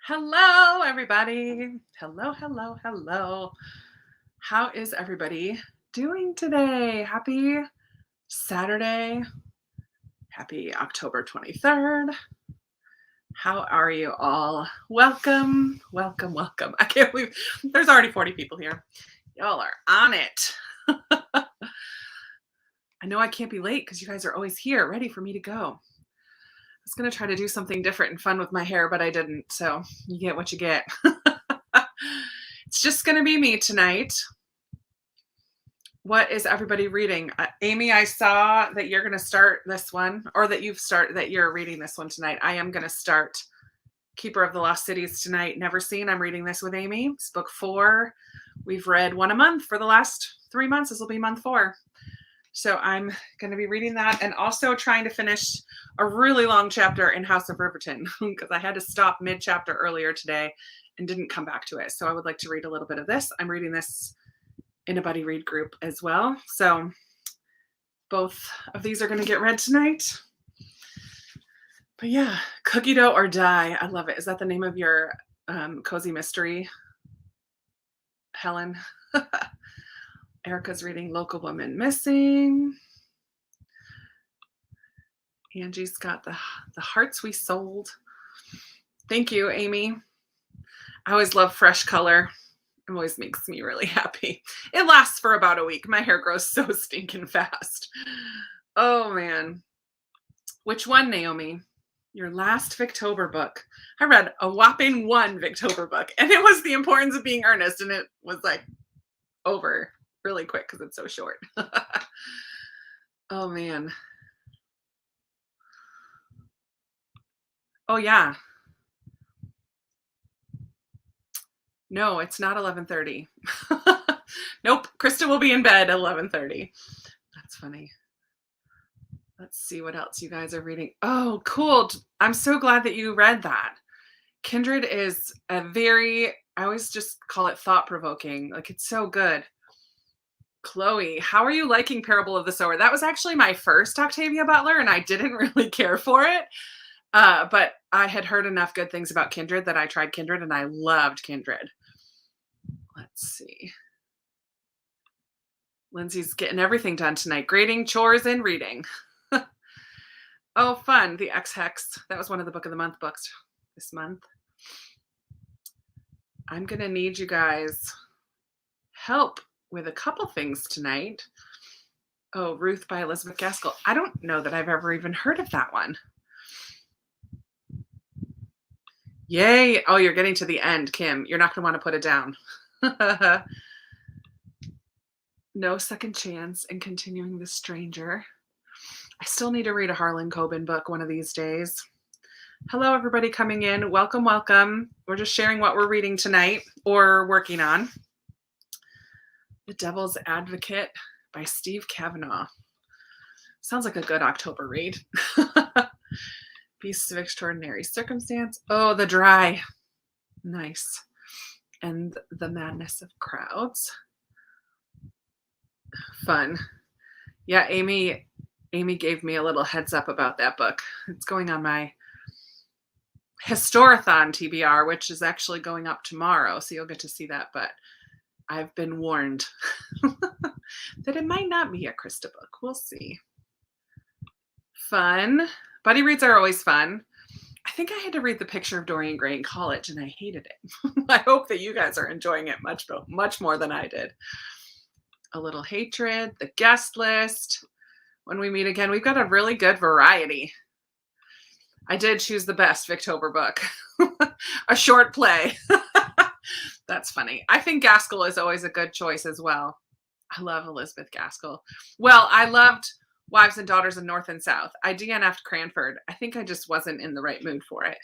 Hello, everybody. Hello, hello, hello. How is everybody doing today? Happy Saturday. Happy October 23rd. How are you all? Welcome, welcome, welcome. I can't believe there's already 40 people here. Y'all are on it. I know I can't be late because you guys are always here, ready for me to go. I was going to try to do something different and fun with my hair, but I didn't. So you get what you get. It's just going to be me tonight. What is everybody reading? Amy, I saw that you're going to start this one, or that you're reading this one tonight. I am going to start Keeper of the Lost Cities tonight. Never seen. I'm reading this with Amy. It's book 4. We've read one a month for the last 3 months. This will be month 4. So I'm going to be reading that and also trying to finish a really long chapter in House of Riverton because I had to stop mid-chapter earlier today and didn't come back to it. So I would like to read a little bit of this. I'm reading this in a buddy read group as well. So both of these are going to get read tonight. But yeah, Cookie Dough or Die. I love it. Is that the name of your cozy mystery, Helen? Erica's reading Local Woman Missing. Angie's got the Hearts We Sold. Thank you, Amy. I always love fresh color. It always makes me really happy. It lasts for about a week. My hair grows so stinking fast. Oh, man. Which one, Naomi? Your last Victober book. I read a whopping 1 Victober book, and it was The Importance of Being Earnest, and it was like over really quick because it's so short. Oh, man. Oh, yeah. No, it's not 11:30. Nope. Krista will be in bed at 11:30. That's funny. Let's see what else you guys are reading. Oh, cool. I'm so glad that you read that. Kindred is a I always just call it thought-provoking. Like, it's so good. Chloe, how are you liking Parable of the Sower? That was actually my first Octavia Butler, and I didn't really care for it. But I had heard enough good things about Kindred that I tried Kindred, and I loved Kindred. Let's see. Lindsay's getting everything done tonight. Grading, chores, and reading. Oh, fun. The X-Hex. That was one of the Book of the Month books this month. I'm going to need you guys' help with a couple things tonight. Oh, Ruth by Elizabeth Gaskell. I don't know that I've ever even heard of that one. Yay. Oh, you're getting to the end, Kim. You're not going to want to put it down. No Second Chance and Continuing the Stranger. I still need to read a Harlan Coben book one of these days. Hello, everybody coming in. Welcome, welcome. We're just sharing what we're reading tonight or working on. The Devil's Advocate by Steve Kavanaugh. Sounds like a good October read. Beasts of Extraordinary Circumstance. Oh, The Dry. Nice. And The Madness of Crowds. Fun. Yeah, Amy gave me a little heads up about that book. It's going on my Historathon TBR, which is actually going up tomorrow, so you'll get to see that. But I've been warned that it might not be a Krista book. We'll see. Fun. Buddy reads are always fun. I think I had to read The Picture of Dorian Gray in college, and I hated it. I hope that you guys are enjoying it much more than I did. A Little Hatred, The Guest List. When We Meet Again, we've got a really good variety. I did choose the best Victober book. A short play. That's funny. I think Gaskell is always a good choice as well. I love Elizabeth Gaskell. Well, I loved Wives and Daughters of North and South. I DNF'd Cranford. I think I just wasn't in the right mood for it.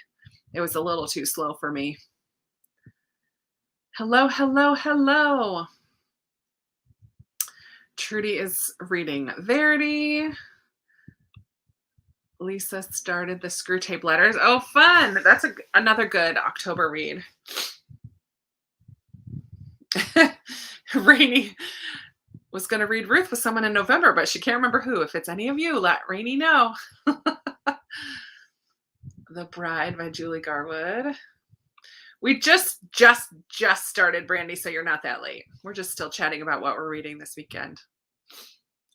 It was a little too slow for me. Hello, hello, hello. Trudy is reading Verity. Lisa started the Screw Tape Letters. Oh, fun. That's another good October read. Rainy was going to read Ruth with someone in November, but she can't remember who. If it's any of you, let Rainy know. The Bride by Julie Garwood. We just started, Brandy, so you're not that late. We're just still chatting about what we're reading this weekend,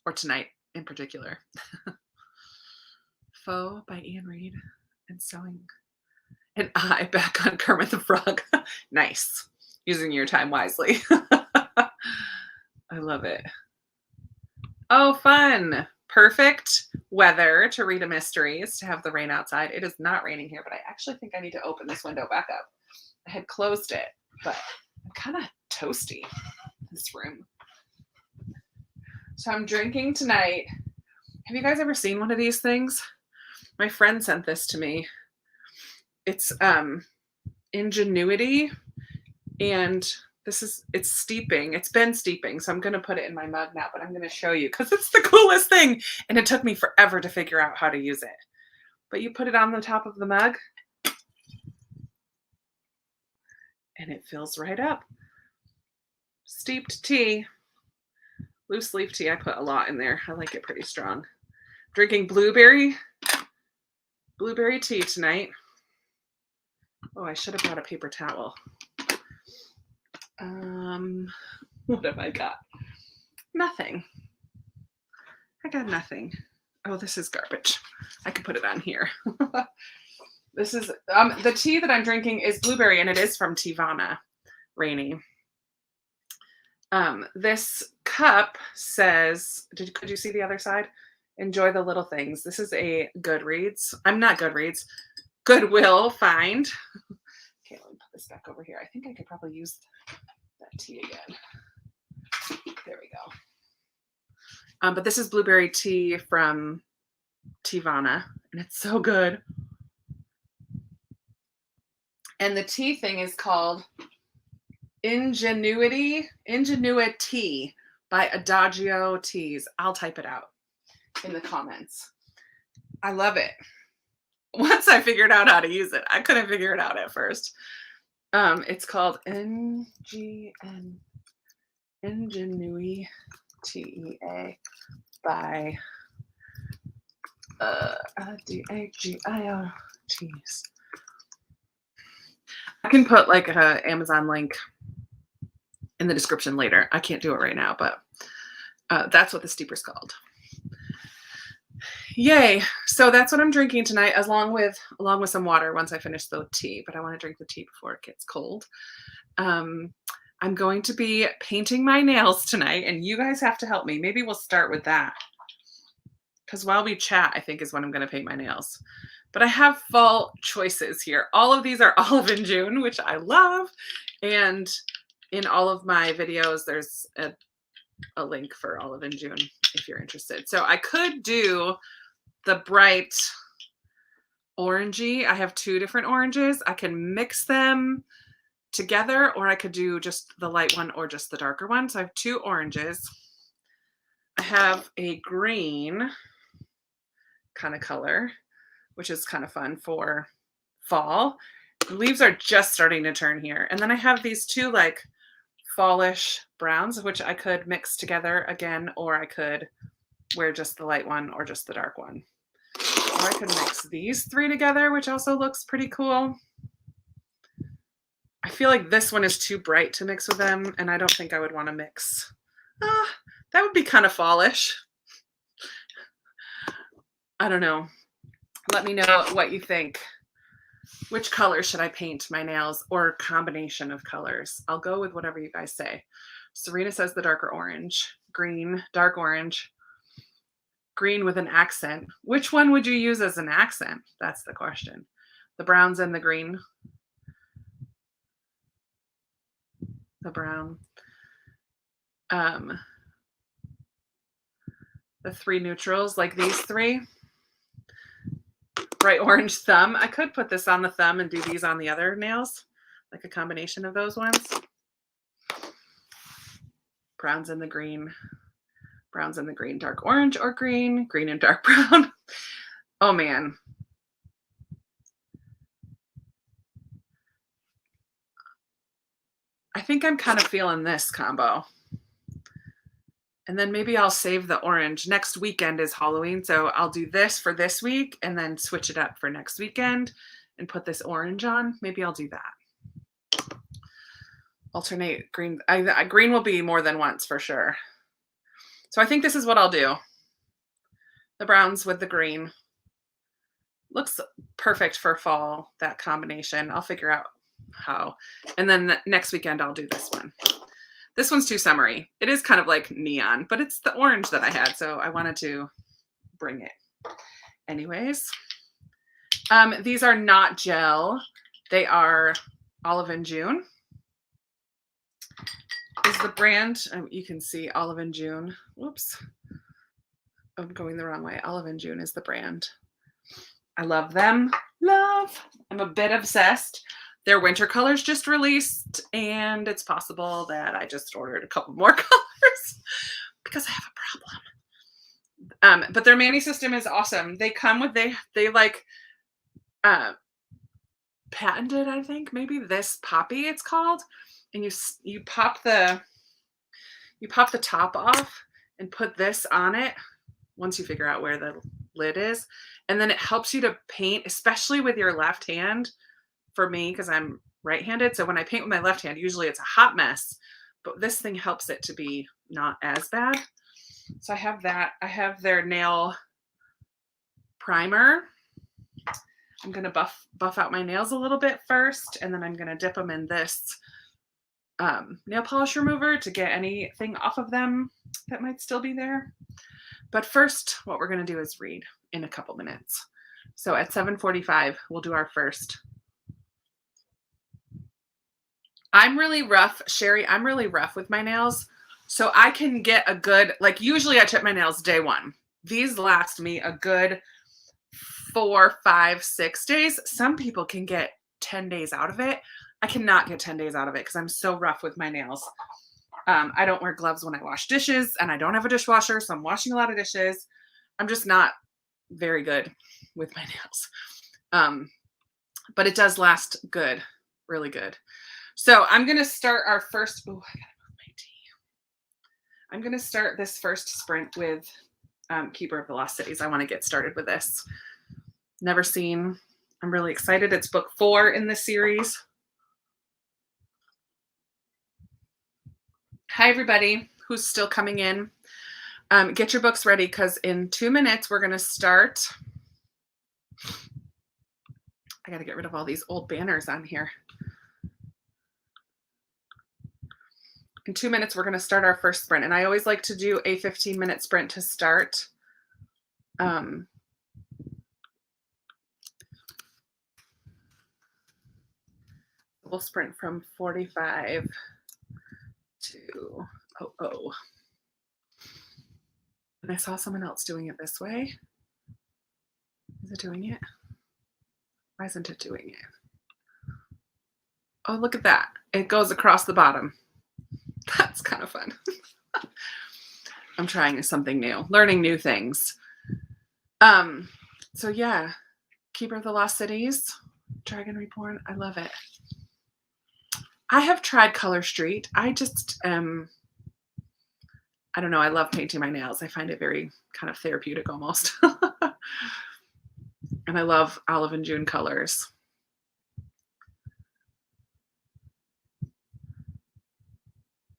or tonight in particular. Foe by Ian Reid and Sewing an Eye back on Kermit the Frog. Nice. Using your time wisely. I love it. Oh, fun. Perfect weather to read a mystery is to have the rain outside. It is not raining here, but I actually think I need to open this window back up. I had closed it, but I'm kind of toasty in this room. So I'm drinking tonight. Have you guys ever seen one of these things? My friend sent this to me. It's Ingenuity, and it's steeping. It's been steeping, so I'm going to put it in my mug now, but I'm going to show you because it's the coolest thing, and it took me forever to figure out how to use it. But you put it on the top of the mug, and it fills right up. Steeped tea, loose leaf tea. I put a lot in there. I like it pretty strong. Drinking blueberry tea tonight. Oh, I should have brought a paper towel. What have I got? Nothing. I got nothing. Oh, this is garbage. I could put it on here. This is the tea that I'm drinking is blueberry, and it is from Tivana, Rainy. This cup says, could you see the other side? Enjoy the little things. This is a Goodreads. I'm not Goodreads. Goodwill find. Okay, let me put this back over here. I think I could probably use that tea again. There we go. But this is blueberry tea from Tivana, and it's so good. And the tea thing is called Ingenuity by Adagio Teas. I'll type it out in the comments. I love it. Once I figured out how to use it, I couldn't figure it out at first. It's called Ingenuity TEA by Adagio Teas. I can put like a Amazon link in the description later. I can't do it right now, but that's what the steeper's called. Yay. So that's what I'm drinking tonight, along with some water once I finish the tea, but I want to drink the tea before it gets cold. I'm going to be painting my nails tonight, and you guys have to help me. Maybe we'll start with that, because while we chat, I think is when I'm going to paint my nails. But I have fall choices here. All of these are Olive in June, which I love. And in all of my videos, there's a link for Olive in June if you're interested. So I could do the bright orangey. I have two different oranges. I can mix them together, or I could do just the light one or just the darker one. So I have two oranges. I have a green kind of color, which is kind of fun for fall. The leaves are just starting to turn here. And then I have these two like fallish browns, which I could mix together again, or I could wear just the light one or just the dark one. Or I could mix these three together, which also looks pretty cool. I feel like this one is too bright to mix with them, and I don't think I would want to mix. That would be kind of fallish. I don't know. Let me know what you think. Which color should I paint my nails, or combination of colors? I'll go with whatever you guys say. Serena says the darker orange, green, dark orange, green with an accent. Which one would you use as an accent? That's the question. The browns and the green. The brown. The three neutrals, like these three. Bright orange thumb. I could put this on the thumb and do these on the other nails, like a combination of those ones. Browns and the green. Browns and the green. Dark orange or green. Green and dark brown. Oh, man. I think I'm kind of feeling this combo. And then maybe I'll save the orange. Next weekend is Halloween, so I'll do this for this week and then switch it up for next weekend and put this orange on. Maybe I'll do that. alternate green. Green will be more than once for sure. So I think this is what I'll do. The browns with the green. Looks perfect for fall, that combination. I'll figure out how. And then next weekend I'll do this one. This one's too summery. It is kind of like neon, but it's the orange that I had, so I wanted to bring it. Anyways, these are not gel. They are Olive and June. Is the brand, you can see Olive and June. Whoops. I'm going the wrong way. Olive and June is the brand. I love them. I'm a bit obsessed. Their winter colors just released, and it's possible that I just ordered a couple more colors because I have a problem. But their Manny system is awesome. They come with, they like patented, I think, maybe this poppy it's called, and you pop the top off and put this on it once you figure out where the lid is, and then it helps you to paint, especially with your left hand. For me, because I'm right-handed, so when I paint with my left hand, usually it's a hot mess, but this thing helps it to be not as bad. So I have that. I have their nail primer. I'm going to buff out my nails a little bit first, and then I'm going to dip them in this nail polish remover to get anything off of them that might still be there. But first, what we're going to do is read in a couple minutes. So at 7:45, we'll do our first. I'm really rough, Sherry. I'm really rough with my nails. So I can get a good, like usually I chip my nails day one. These last me a good 4, 5, 6 days. Some people can get 10 days out of it. I cannot get 10 days out of it because I'm so rough with my nails. I don't wear gloves when I wash dishes, and I don't have a dishwasher, so I'm washing a lot of dishes. I'm just not very good with my nails. But it does last good, really good. So I'm going to start our first, oh, I gotta move my tea. I'm going to start this first sprint with Keeper of the Lost Cities. I want to get started with this. Never seen. I'm really excited. It's book 4 in the series. Hi, everybody who's still coming in. Get your books ready because in 2 minutes, we're going to start. I got to get rid of all these old banners on here. In 2 minutes, we're going to start our first sprint. And I always like to do a 15-minute sprint to start. We'll sprint from 45 to 00. And I saw someone else doing it this way. Is it doing it? Why isn't it doing it? Oh, look at that. It goes across the bottom. That's kind of fun. I'm trying something new, learning new things. So yeah, Keeper of the Lost Cities, Dragon Reborn. I love it. I have tried Color Street. I just, I don't know. I love painting my nails. I find it very kind of therapeutic almost. And I love Olive and June colors.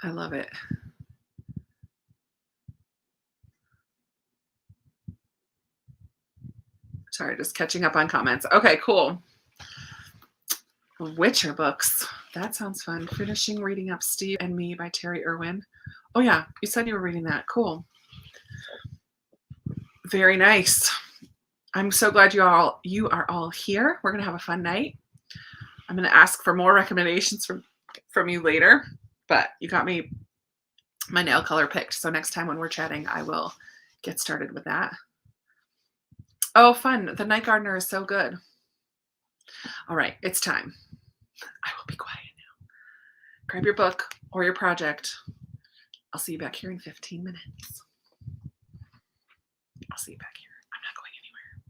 I love it. Sorry, just catching up on comments. Okay, cool. Witcher books. That sounds fun. Finishing reading up Steve and Me by Terry Irwin. Oh yeah, you said you were reading that. Cool. Very nice. I'm so glad you are all here. We're gonna have a fun night. I'm gonna ask for more recommendations from you later, but you got me my nail color picked. So next time when we're chatting, I will get started with that. Oh, fun. The Night Gardener is so good. All right, it's time. I will be quiet now. Grab your book or your project. I'll see you back here in 15 minutes. I'll see you back here. I'm not going anywhere.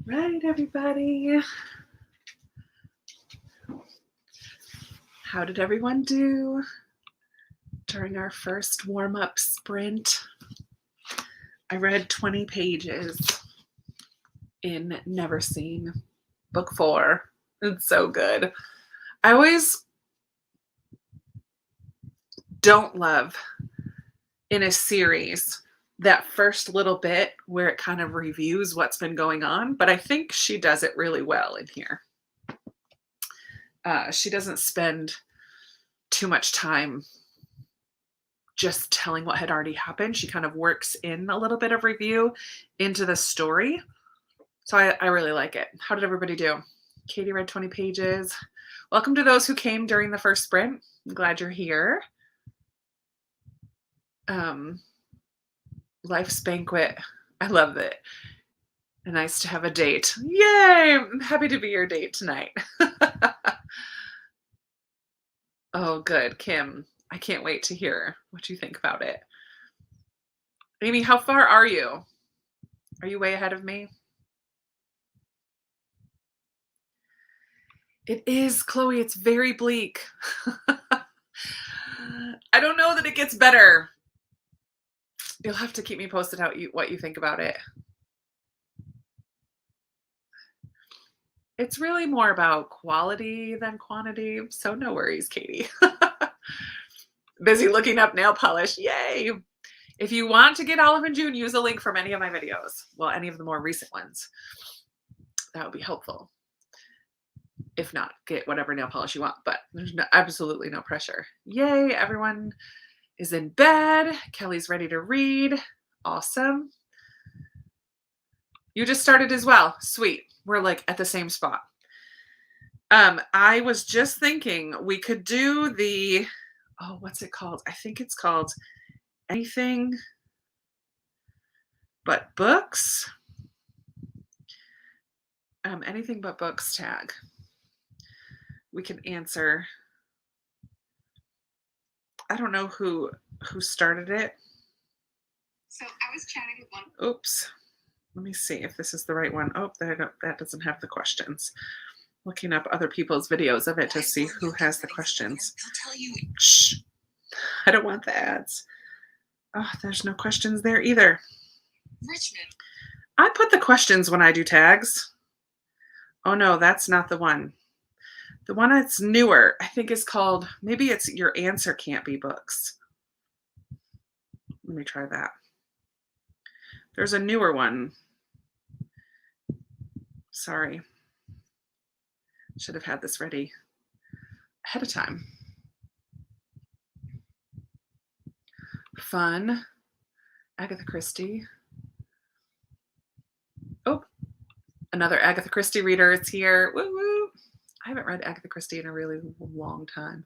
Right, everybody. How did everyone do during our first warm-up sprint? I read 20 pages in Never Seen, book 4. It's so good. I always don't love in a series that first little bit where it kind of reviews what's been going on, but I think she does it really well in here. She doesn't spend too much time just telling what had already happened. She kind of works in a little bit of review into the story. So I really like it. How did everybody do? Katie read 20 pages. Welcome to those who came during the first sprint. I'm glad you're here. Life's Banquet. I love it. Nice to have a date. Yay! I'm happy to be your date tonight. Oh, good. Kim, I can't wait to hear what you think about it. Amy, how far are you? Are you way ahead of me? It is, Chloe. It's very bleak. I don't know that it gets better. You'll have to keep me posted what you think about it. It's really more about quality than quantity, so no worries, Katie. Busy looking up nail polish. Yay! If you want to get Olive in June, use a link from any of my videos. Well, any of the more recent ones. That would be helpful. If not, get whatever nail polish you want, but there's absolutely no pressure. Yay, everyone is in bed. Kelly's ready to read. Awesome. You just started as well. Sweet. We're like at the same spot. I was just thinking we could do the, what's it called? I think it's called Anything But Books. Anything But Books tag. We can answer. I don't know who started it. So I was chatting with one. Oops. Let me see if this is the right one. Oh, that doesn't have the questions. Looking up other people's videos of it to see who has the questions. I'll tell you. Shh. I don't want the ads. Oh, there's no questions there either. Richmond. I put the questions when I do tags. Oh no, that's not the one. The one that's newer, I think is called, maybe it's Your Answer Can't Be Books. Let me try that. There's a newer one. Sorry. Should have had this ready ahead of time. Fun. Agatha Christie. Oh, another Agatha Christie reader is here. Woo woo. I haven't read Agatha Christie in a really long time.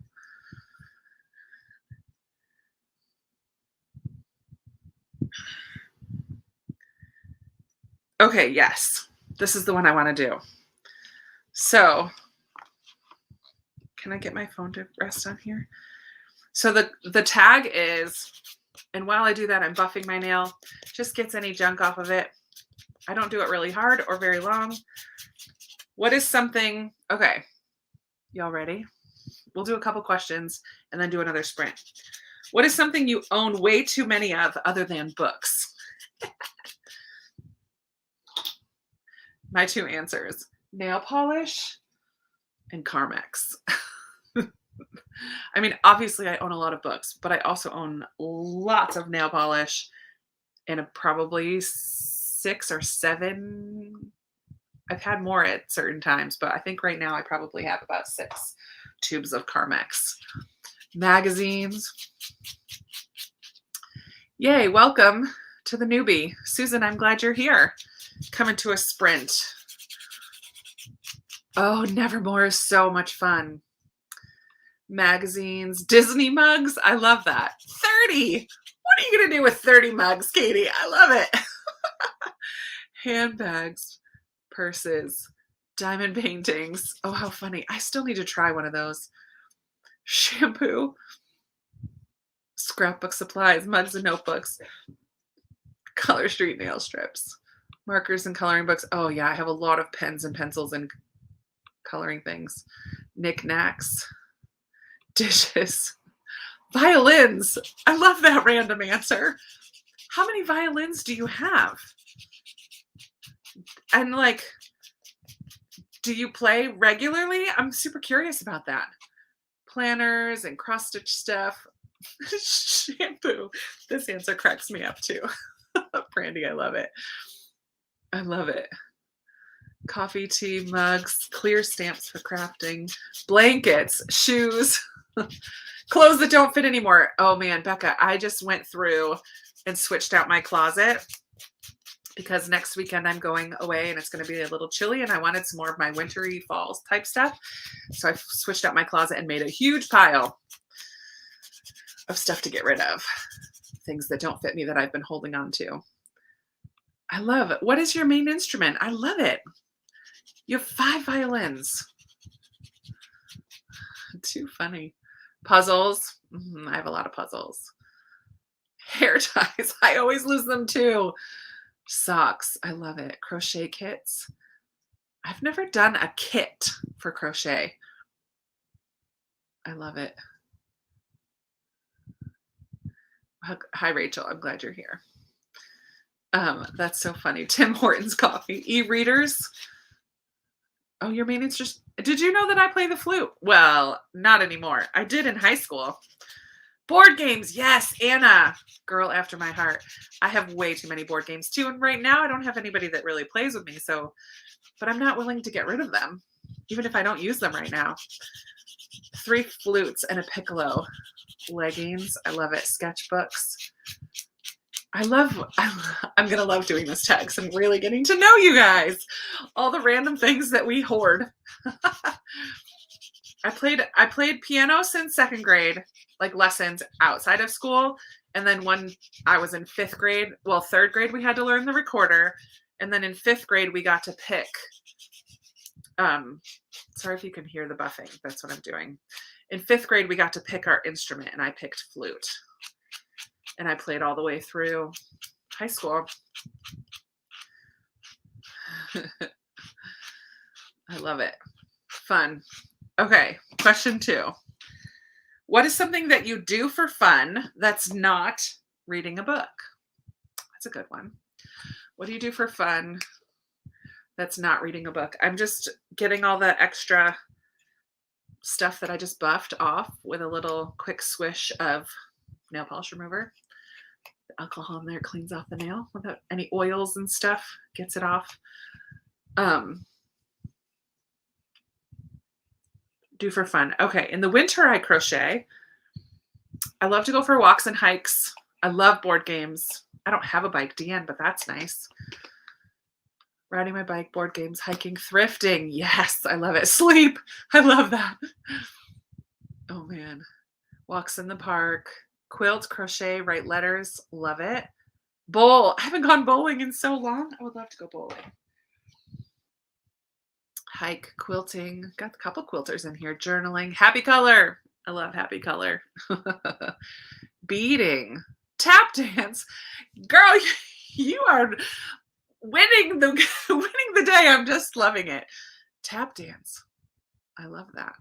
Okay, yes. This is the one I want to do. So, can I get my phone to rest on here? So the tag is, and while I do that, I'm buffing my nail. Just gets any junk off of it. I don't do it really hard or very long. What is something, okay, y'all ready? We'll do a couple questions and then do another sprint. What is something you own way too many of other than books? My two answers, nail polish and Carmex. I mean, obviously I own a lot of books, but I also own lots of nail polish and probably 6 or 7. I've had more at certain times, but I think right now I probably have about 6 tubes of Carmex. Magazines. Yay, welcome to the newbie. Susan, I'm glad you're here. Coming to a sprint. Oh, Nevermore is so much fun. Magazines, Disney mugs. I love that. 30. What are you going to do with 30 mugs, Katie? I love it. Handbags, purses, diamond paintings. Oh, how funny. I still need to try one of those. Shampoo, scrapbook supplies, mugs and notebooks, Color Street nail strips. Markers and coloring books. Oh yeah, I have a lot of pens and pencils and coloring things. Knickknacks. Dishes. Violins. I love that random answer. How many violins do you have? And like, do you play regularly? I'm super curious about that. Planners and cross-stitch stuff. Shampoo. This answer cracks me up too. Brandy, I love it. I love it. Coffee, tea, mugs, clear stamps for crafting, blankets, shoes, clothes that don't fit anymore. Oh man, Becca, I just went through and switched out my closet because next weekend I'm going away and it's going to be a little chilly and I wanted some more of my wintry fall type stuff. So I switched out my closet and made a huge pile of stuff to get rid of. Things that don't fit me that I've been holding on to. I love it. What is your main instrument? I love it. You have 5 violins. Too funny. Puzzles. I have a lot of puzzles. Hair ties. I always lose them too. Socks. I love it. Crochet kits. I've never done a kit for crochet. I love it. Hi, Rachel. I'm glad you're here. That's so funny. Tim Hortons coffee. E-readers. Oh, your main interest. Did you know that I play the flute? Well, not anymore. I did in high school. Board games. Yes, Anna. Girl after my heart. I have way too many board games too. And right now I don't have anybody that really plays with me. So, but I'm not willing to get rid of them, even if I don't use them right now. 3 flutes and a piccolo. Leggings. I love it. Sketchbooks. I'm going to love doing this text and really getting to know you guys. All the random things that we hoard. I played piano since 2nd grade, like lessons outside of school. And then when I was in 5th grade, well, 3rd grade, we had to learn the recorder. And then in 5th grade, we got to pick, sorry if you can hear the buffing. That's what I'm doing. In 5th grade, we got to pick our instrument and I picked flute. And I played all the way through high school. I love it. Fun. Okay, question 2. What is something that you do for fun that's not reading a book? That's a good one. What do you do for fun that's not reading a book? I'm just getting all the extra stuff that I just buffed off with a little quick swish of nail polish remover. The alcohol in there cleans off the nail without any oils and stuff, gets it off. Do for fun. Okay, in the winter I crochet. I love to go for walks and hikes. I love board games. I don't have a bike, Deanne, but that's nice. Riding my bike, board games, hiking, thrifting. Yes, I love it. Sleep. I love that. Oh man. Walks in the park. Quilt, crochet, write letters. Love it. Bowl. I haven't gone bowling in so long. I would love to go bowling. Hike, quilting. Got a couple quilters in here. Journaling. Happy color. I love happy color. Beading. Tap dance. Girl, you are winning the day. I'm just loving it. Tap dance. I love that.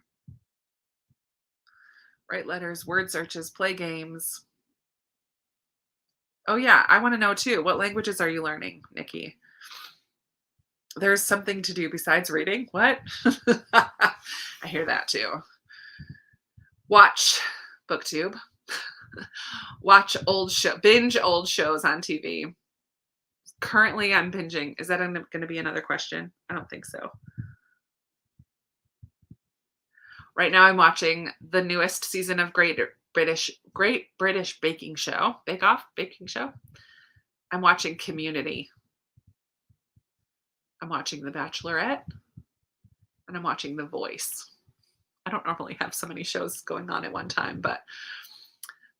Write letters, word searches, play games. Oh yeah, I want to know too. What languages are you learning, Nikki? There's something to do besides reading. What? I hear that too. Watch BookTube. Watch binge old shows on TV. Currently, I'm binging. Is that going to be another question? I don't think so. Right now, I'm watching the newest season of Great British Baking Show. Bake Off Baking Show. I'm watching Community. I'm watching The Bachelorette. And I'm watching The Voice. I don't normally have so many shows going on at one time, but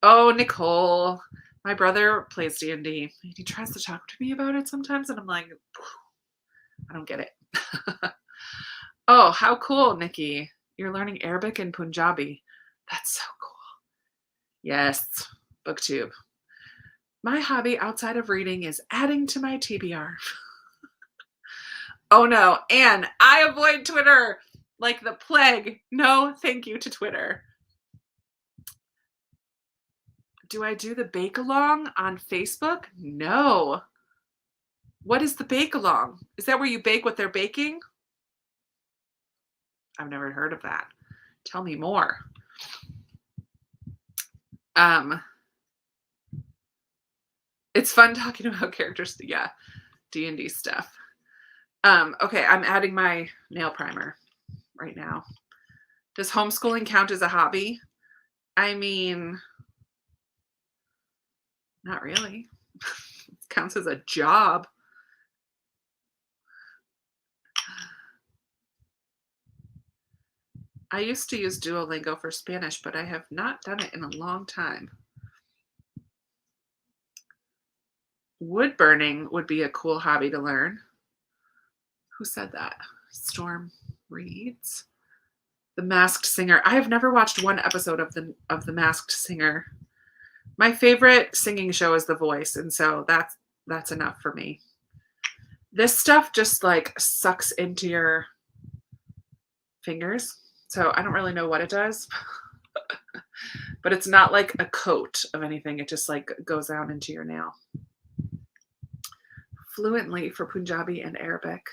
oh, Nicole, my brother plays D&D. He tries to talk to me about it sometimes, and I'm like, I don't get it. Oh, how cool, Nikki. You're learning Arabic and Punjabi. That's so cool. Yes, BookTube. My hobby outside of reading is adding to my TBR. Oh no. And I avoid Twitter like the plague. No, thank you to Twitter. Do I do the bake along on Facebook? No. What is the bake along? Is that where you bake what they're baking? I've never heard of that. Tell me more. It's fun talking about characters. Yeah, D&D stuff. Okay, I'm adding my nail primer right now. Does homeschooling count as a hobby? I mean, not really. It counts as a job. I used to use Duolingo for Spanish, but I have not done it in a long time. Wood burning would be a cool hobby to learn. Who said that? Storm reads. The Masked Singer. I have never watched one episode of the Masked Singer. My favorite singing show is The Voice, and so that's enough for me. This stuff just like sucks into your fingers, so I don't really know what it does. But it's not like a coat of anything. It just like goes down into your nail. Fluently for Punjabi and Arabic.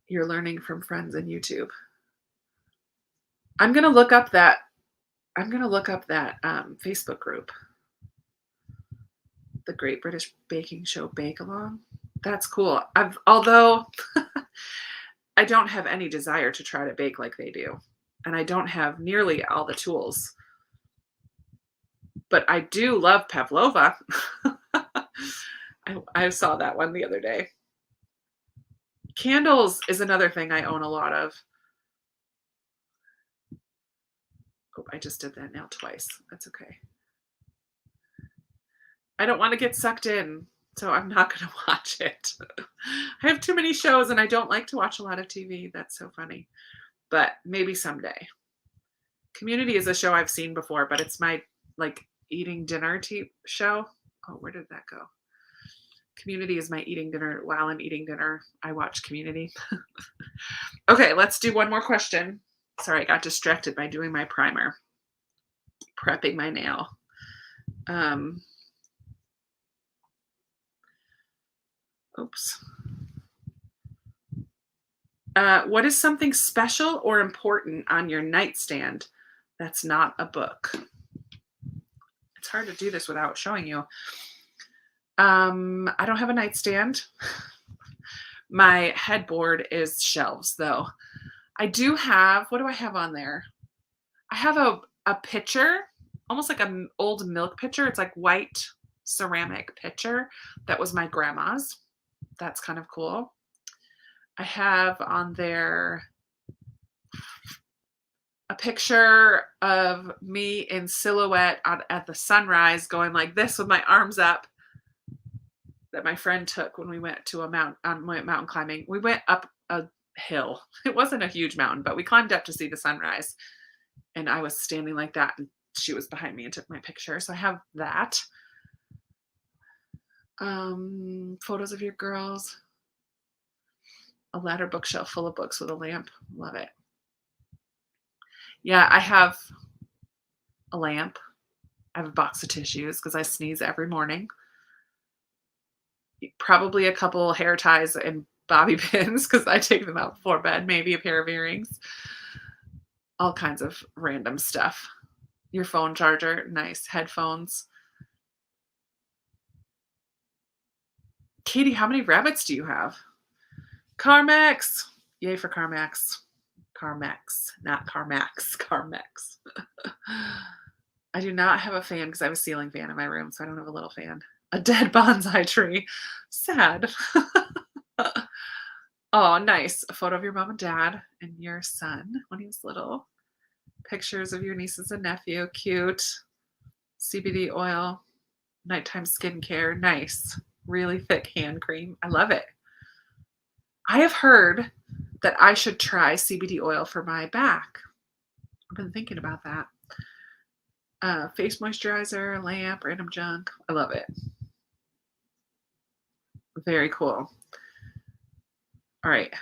You're learning from friends on YouTube. I'm gonna look up that Facebook group, the Great British Baking Show Bake Along. That's cool. Although I don't have any desire to try to bake like they do, and I don't have nearly all the tools. But I do love pavlova. I saw that one the other day. Candles is another thing I own a lot of. Oh, I just did that now twice. That's okay. I don't want to get sucked in, so I'm not going to watch it. I have too many shows and I don't like to watch a lot of TV. That's so funny. But maybe someday. Community is a show I've seen before, but it's my like eating dinner show. Oh, where did that go? Community is my eating dinner. While I'm eating dinner, I watch Community. Okay, let's do one more question. Sorry, I got distracted by doing my primer. Prepping my nail. Oops. What is something special or important on your nightstand that's not a book? It's hard to do this without showing you. I don't have a nightstand. My headboard is shelves, though. I do have, what do I have on there? I have a pitcher, almost like an old milk pitcher. It's like white ceramic pitcher that was my grandma's. That's kind of cool. I have on there a picture of me in silhouette at the sunrise going like this with my arms up that my friend took when we went to mountain climbing. We went up a hill. It wasn't a huge mountain, but we climbed up to see the sunrise. And I was standing like that and she was behind me and took my picture. So I have that. Photos of your girls. A ladder bookshelf full of books with a lamp. Love it. Yeah, I have a lamp. I have a box of tissues because I sneeze every morning. Probably a couple hair ties and bobby pins because I take them out before bed. Maybe a pair of earrings. All kinds of random stuff. Your phone charger. Nice. Headphones. Katie, how many rabbits do you have? Carmex. Yay for Carmex. Carmex, not Carmax. Carmex. I do not have a fan because I have a ceiling fan in my room, so I don't have a little fan. A dead bonsai tree. Sad. Oh, nice. A photo of your mom and dad and your son when he was little. Pictures of your nieces and nephew. Cute. CBD oil. Nighttime skincare. Nice. Really thick hand cream. I love it. I have heard that I should try CBD oil for my back. I've been thinking about that. Face moisturizer, lamp, random junk. I love it. Very cool. All right.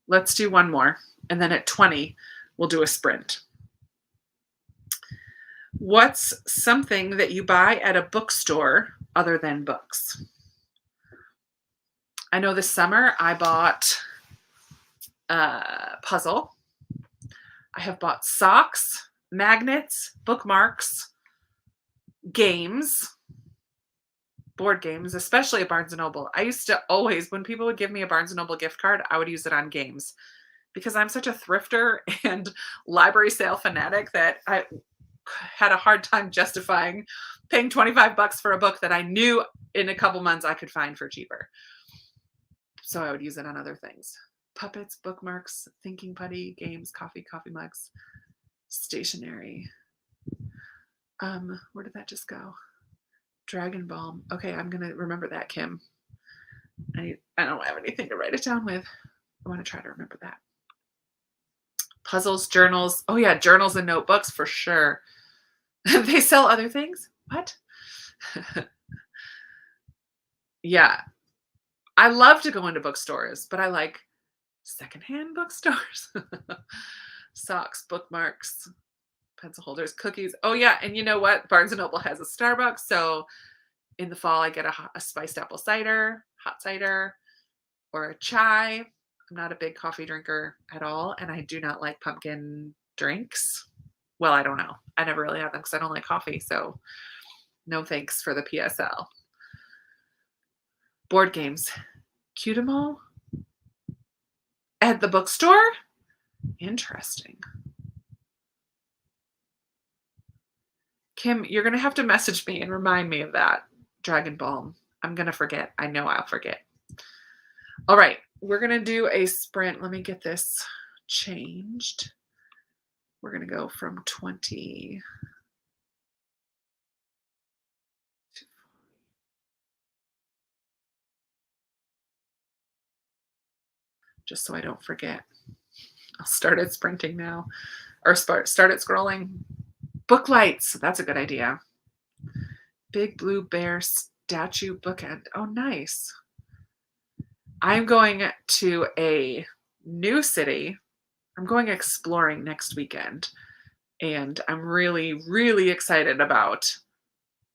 Let's do one more. And then at 20, we'll do a sprint. What's something that you buy at a bookstore other than books? I know this summer I bought a puzzle. I have bought socks, magnets, bookmarks, games, board games, especially at Barnes & Noble. I used to always, when people would give me a Barnes & Noble gift card, I would use it on games because I'm such a thrifter and library sale fanatic that I had a hard time justifying paying $25 for a book that I knew in a couple months I could find for cheaper. So I would use it on other things. Puppets, bookmarks, thinking putty, games, coffee mugs, stationery. Where did that just go? Dragon Balm. Okay, I'm going to remember that, Kim. I don't have anything to write it down with. I want to try to remember that. Puzzles, journals. Oh yeah, journals and notebooks for sure. They sell other things? What? Yeah. I love to go into bookstores, but I like secondhand bookstores. Socks, bookmarks, pencil holders, cookies. Oh yeah, and you know what? Barnes & Noble has a Starbucks, so in the fall I get a spiced apple cider, hot cider, or a chai. I'm not a big coffee drinker at all, and I do not like pumpkin drinks. Well, I don't know. I never really had them because I don't like coffee, so no thanks for the PSL. Board games. Cue 'em all? At the bookstore? Interesting. Kim, you're going to have to message me and remind me of that Dragon Balm. I'm going to forget. I know I'll forget. All right. We're going to do a sprint. Let me get this changed. We're going to go from 20. Just so I don't forget. I'll start at sprinting now. Or start at scrolling. Book lights. That's a good idea. Big Blue Bear statue bookend. Oh, nice. I'm going to a new city. I'm going exploring next weekend. And I'm really, really excited about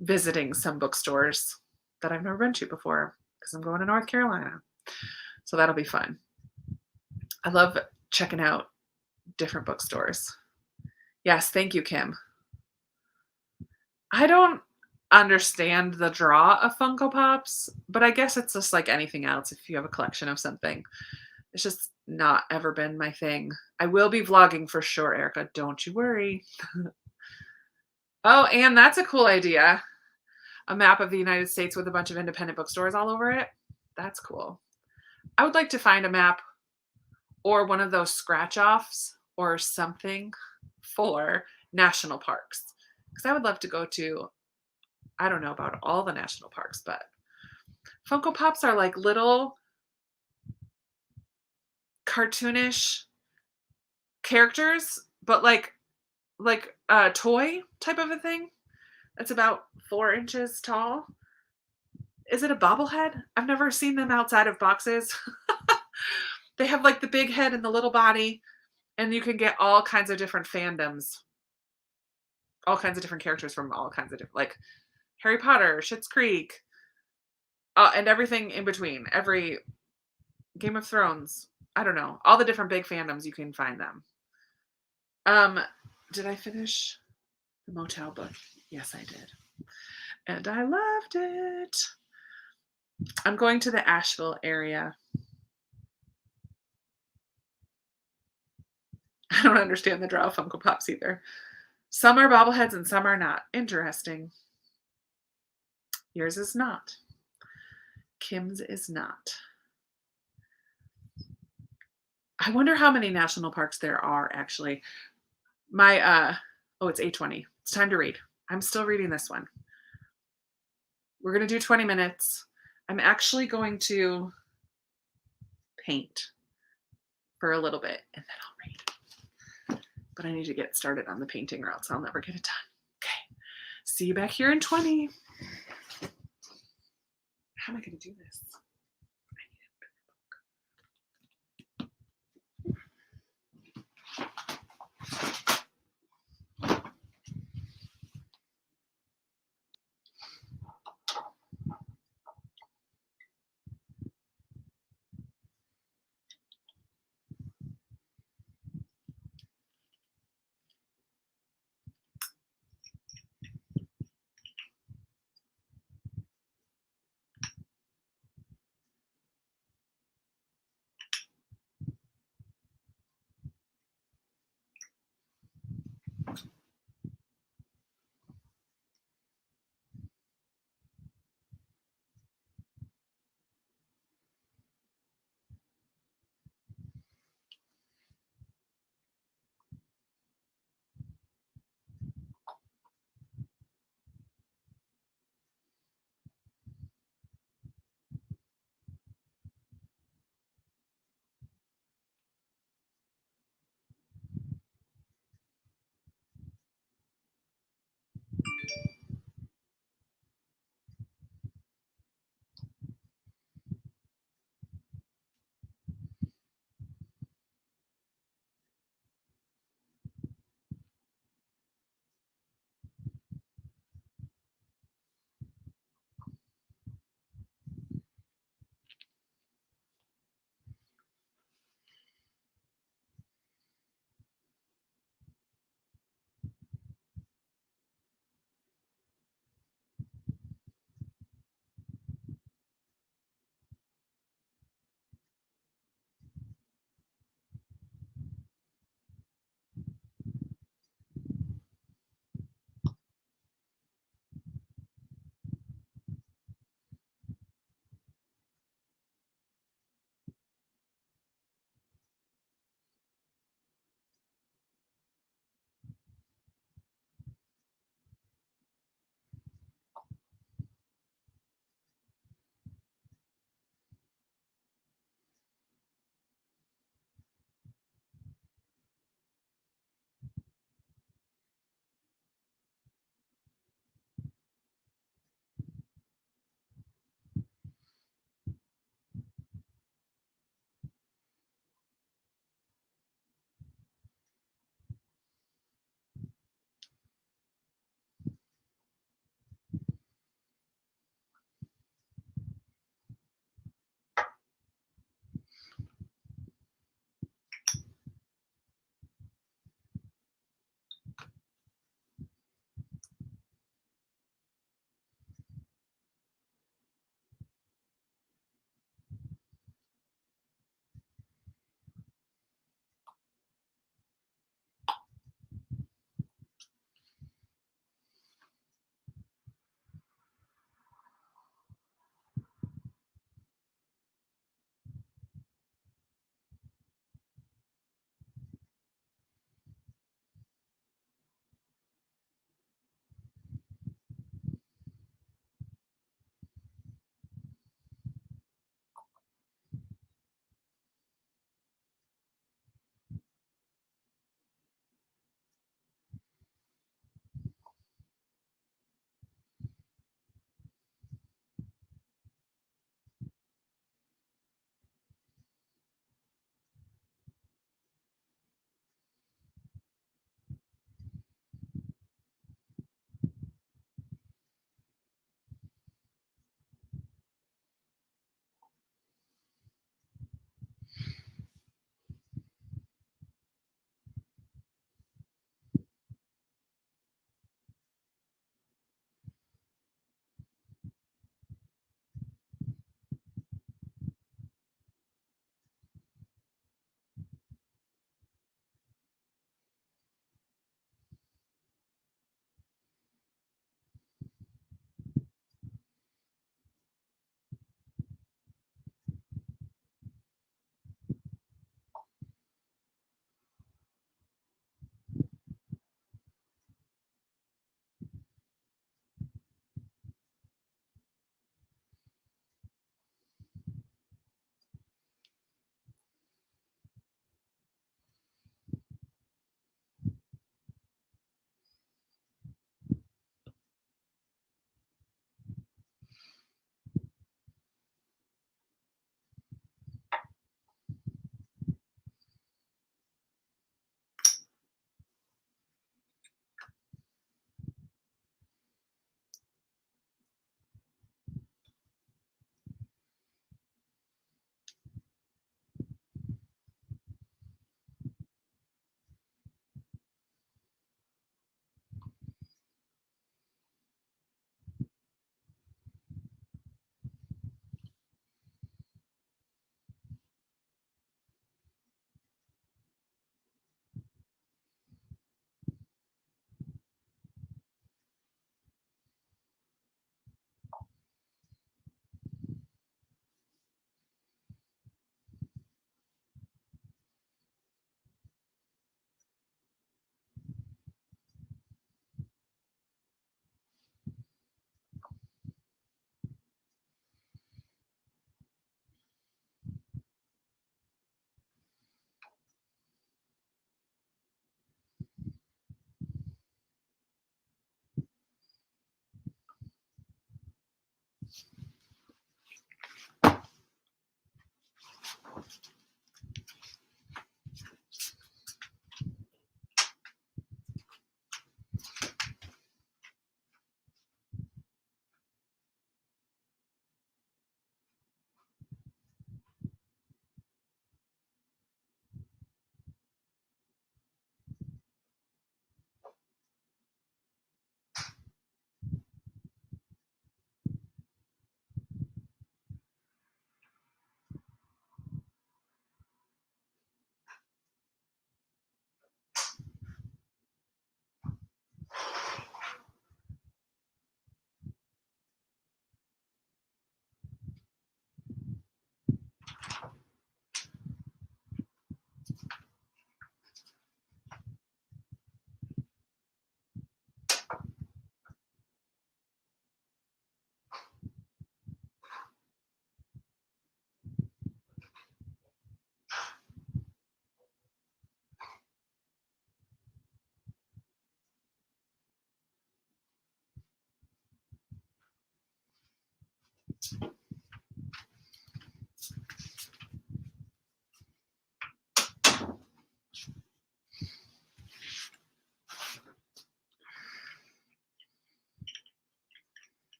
visiting some bookstores that I've never been to before because I'm going to North Carolina. So that'll be fun. I love checking out different bookstores. Yes, thank you, Kim. I don't understand the draw of Funko Pops, but I guess it's just like anything else. If you have a collection of something, it's just not ever been my thing. I will be vlogging for sure, Erica. Don't you worry. Oh, and that's a cool idea. A map of the United States with a bunch of independent bookstores all over it. That's cool. I would like to find a map or one of those scratch offs or something for national parks. Because I would love to go to, I don't know about all the national parks, but Funko Pops are like little cartoonish characters, but like a toy type of a thing. That's about 4 inches tall. Is it a bobblehead? I've never seen them outside of boxes. They have like the big head and the little body, and you can get all kinds of different fandoms, all kinds of different characters from all kinds of different, like Harry Potter, Schitt's Creek, and everything in between. Every Game of Thrones. I don't know. All the different big fandoms, you can find them. Did I finish the motel book? Yes, I did. And I loved it. I'm going to the Asheville area. I don't understand the draw of Funko Pops either. Some are bobbleheads and some are not. Interesting. Yours is not. Kim's is not. I wonder how many national parks there are, actually. It's 8:20. It's time to read. I'm still reading this one. We're going to do 20 minutes. I'm actually going to paint for a little bit, and then I'll read. But I need to get started on the painting or else I'll never get it done. Okay. See you back here in 20. How am I going to do this?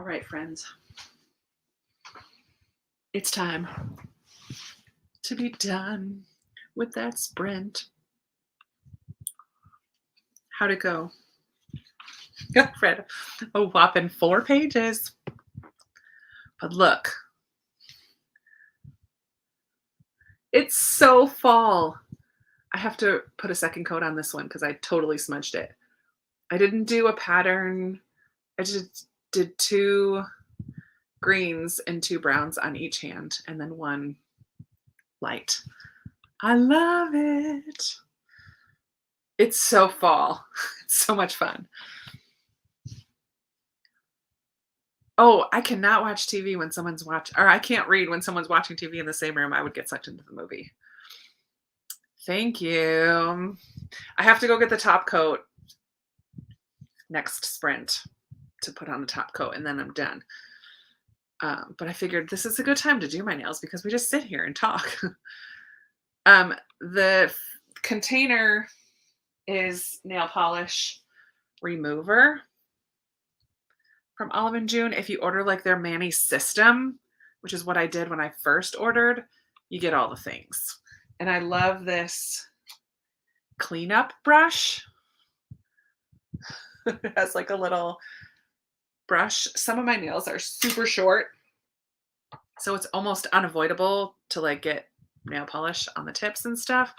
right, friends. It's time to be done with that sprint. How'd it go? I read a whopping 4 pages. But look, it's so fall. I have to put a second coat on this one because I totally smudged it. I didn't do a pattern. I just did 2 greens and 2 browns on each hand and then 1 light. I love it. It's so fall. It's so much fun. Oh, I cannot watch TV when someone's or I can't read when someone's watching TV in the same room. I would get sucked into the movie. Thank you. I have to go get the top coat next sprint to put on the top coat and then I'm done. But I figured this is a good time to do my nails because we just sit here and talk. The container is nail polish remover from Olive and June. If you order like their Manny system, which is what I did when I first ordered, you get all the things. And I love this cleanup brush. It has like a little brush. Some of my nails are super short, so it's almost unavoidable to like get nail polish on the tips and stuff.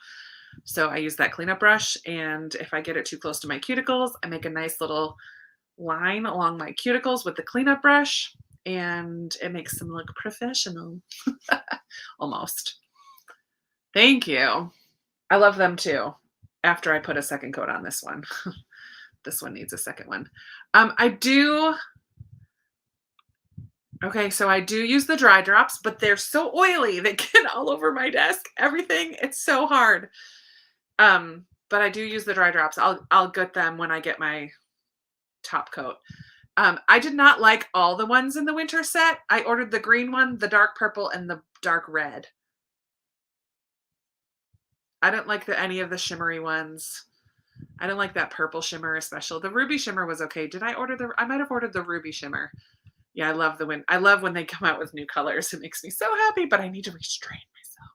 So I use that cleanup brush, and if I get it too close to my cuticles, I make a nice little line along my cuticles with the cleanup brush, and it makes them look professional. Almost. Thank you. I love them too. After I put a second coat on this one. This one needs a second one. Okay, so I do use the dry drops, but they're so oily. They get all over my desk. Everything. It's so hard. But I do use the dry drops. I'll get them when I get my top coat. I did not like all the ones in the winter set. I ordered the green one, the dark purple, and the dark red. I didn't like any of the shimmery ones. I didn't like that purple shimmer especially. The ruby shimmer was okay. I might have ordered the ruby shimmer. Yeah, I love when they come out with new colors. It makes me so happy, but I need to restrain myself.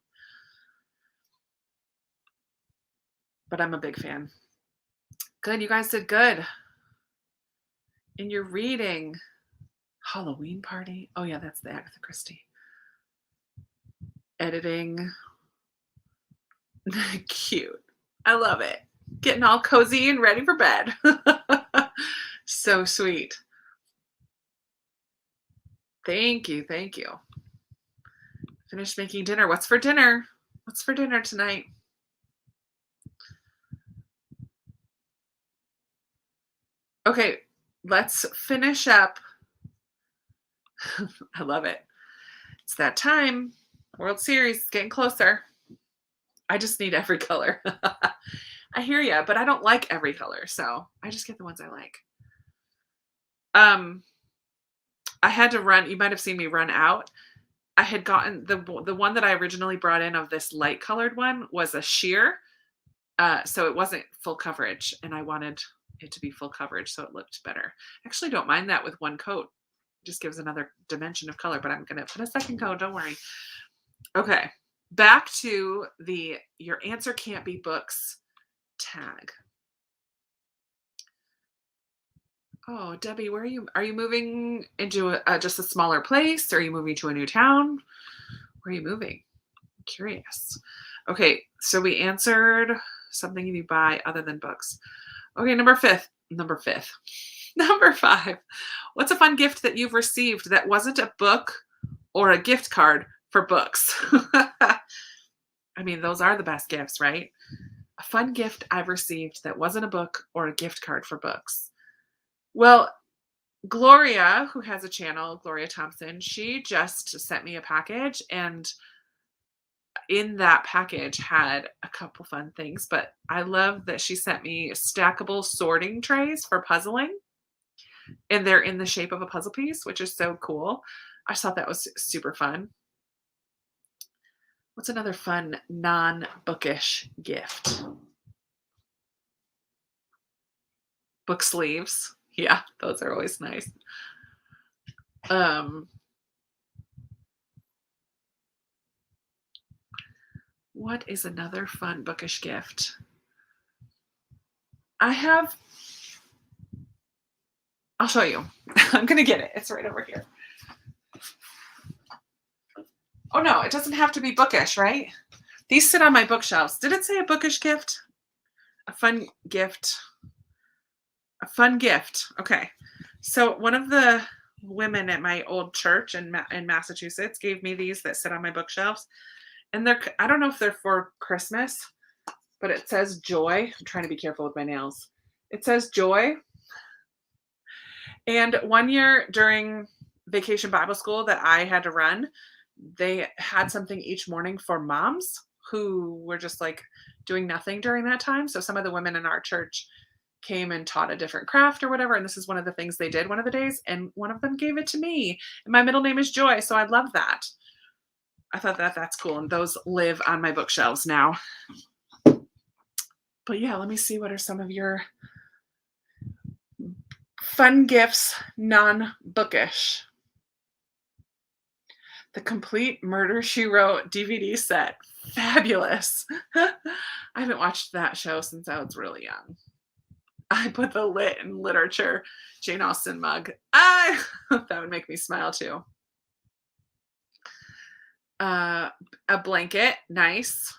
But I'm a big fan. Good, you guys did good. In your reading. Halloween party. Oh yeah, that's the Agatha Christie. Editing. Cute. I love it. Getting all cozy and ready for bed. So sweet. Thank you. Thank you. Finished making dinner. What's for dinner? What's for dinner tonight? Okay, let's finish up. I love it. It's that time. World Series is getting closer. I just need every color. I hear you, but I don't like every color, so I just get the ones I like. I had to run. You might have seen me run out. I had gotten the one that I originally brought in of this light colored one was a sheer. So it wasn't full coverage, and I wanted it to be full coverage so it looked better. I actually don't mind that with one coat. It just gives another dimension of color, but I'm going to put a second coat. Don't worry. Okay. Back to the your answer can't be books tag. Oh, Debbie, where are you? Are you moving into just a smaller place? Or are you moving to a new town? Where are you moving? I'm curious. Okay, so we answered something you buy other than books. Okay, number 5. Number 5. What's a fun gift that you've received that wasn't a book or a gift card for books? I mean, those are the best gifts, right? A fun gift I've received that wasn't a book or a gift card for books. Well, Gloria, who has a channel, Gloria Thompson, she just sent me a package, and in that package had a couple fun things, but I love that she sent me stackable sorting trays for puzzling, and they're in the shape of a puzzle piece, which is so cool. I just thought that was super fun. What's another fun non-bookish gift? Book sleeves. Yeah, those are always nice. Um, what is another fun bookish gift? I'll show you. I'm going to get it. It's right over here. Oh no, it doesn't have to be bookish, right? These sit on my bookshelves. Did it say a bookish gift? A fun gift. A fun gift. Okay. So one of the women at my old church in Massachusetts gave me these that sit on my bookshelves. And I don't know if they're for Christmas, but it says joy. I'm trying to be careful with my nails. It says joy. And one year during vacation Bible school that I had to run, they had something each morning for moms who were just like doing nothing during that time. So some of the women in our church came and taught a different craft or whatever. And this is one of the things they did one of the days. And one of them gave it to me. And my middle name is Joy. So I love that. I thought that's cool. And those live on my bookshelves now. But yeah, let me see. What are some of your fun gifts, non-bookish? The Complete Murder, She Wrote DVD set. Fabulous. I haven't watched that show since I was really young. I put the lit in literature Jane Austen mug. That would make me smile too. A blanket. Nice.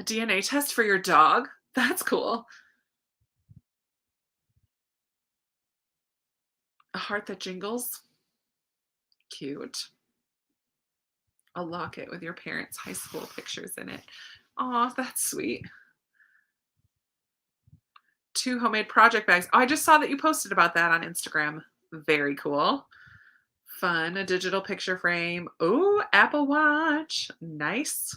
A DNA test for your dog. That's cool. A heart that jingles. Cute. A locket with your parents' high school pictures in it. Oh, that's sweet. 2 homemade project bags. Oh, I just saw that you posted about that on Instagram. Very cool. Fun. A digital picture frame. Oh, Apple Watch. Nice.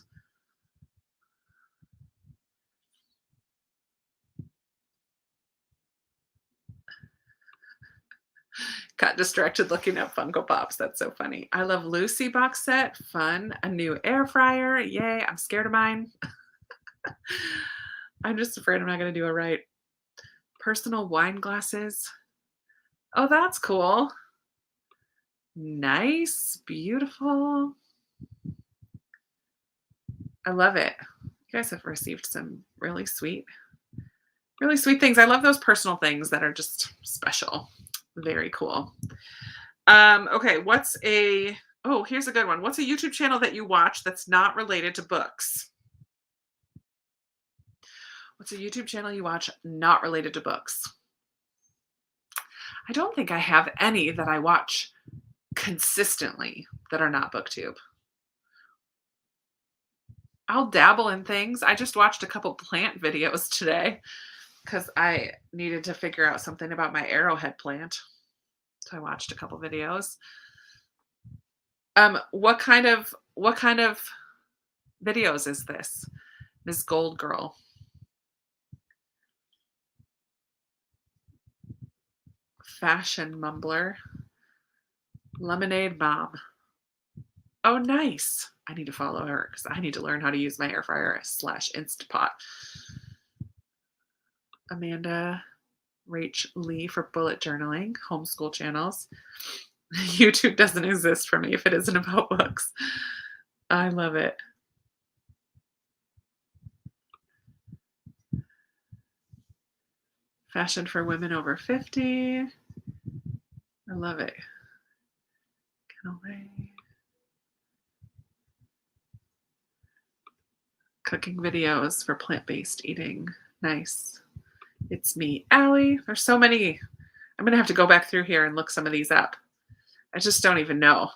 Got distracted looking at Funko Pops. That's so funny. I Love Lucy box set. Fun. A new air fryer. Yay. I'm scared of mine. I'm just afraid I'm not going to do it right. Personal wine glasses. Oh, that's cool. Nice. Beautiful. I love it. You guys have received some really sweet things. I love those personal things that are just special. Very cool. Okay, here's a good one. What's a YouTube channel that you watch that's not related to books? What's a YouTube channel you watch not related to books? I don't think I have any that I watch consistently that are not BookTube. I'll dabble in things. I just watched a couple plant videos today because I needed to figure out something about my arrowhead plant. So I watched a couple videos. What kind of videos is this? Ms. Gold Girl. Fashion Mumbler. Lemonade Mom. Oh, nice. I need to follow her because I need to learn how to use my air fryer / Instapot. Amanda Rach Lee for bullet journaling, homeschool channels. YouTube doesn't exist for me if it isn't about books. I love it. Fashion for women over 50. I love it. Cooking videos for plant-based eating. Nice. It's me, Allie. There's so many. I'm going to have to go back through here and look some of these up. I just don't even know.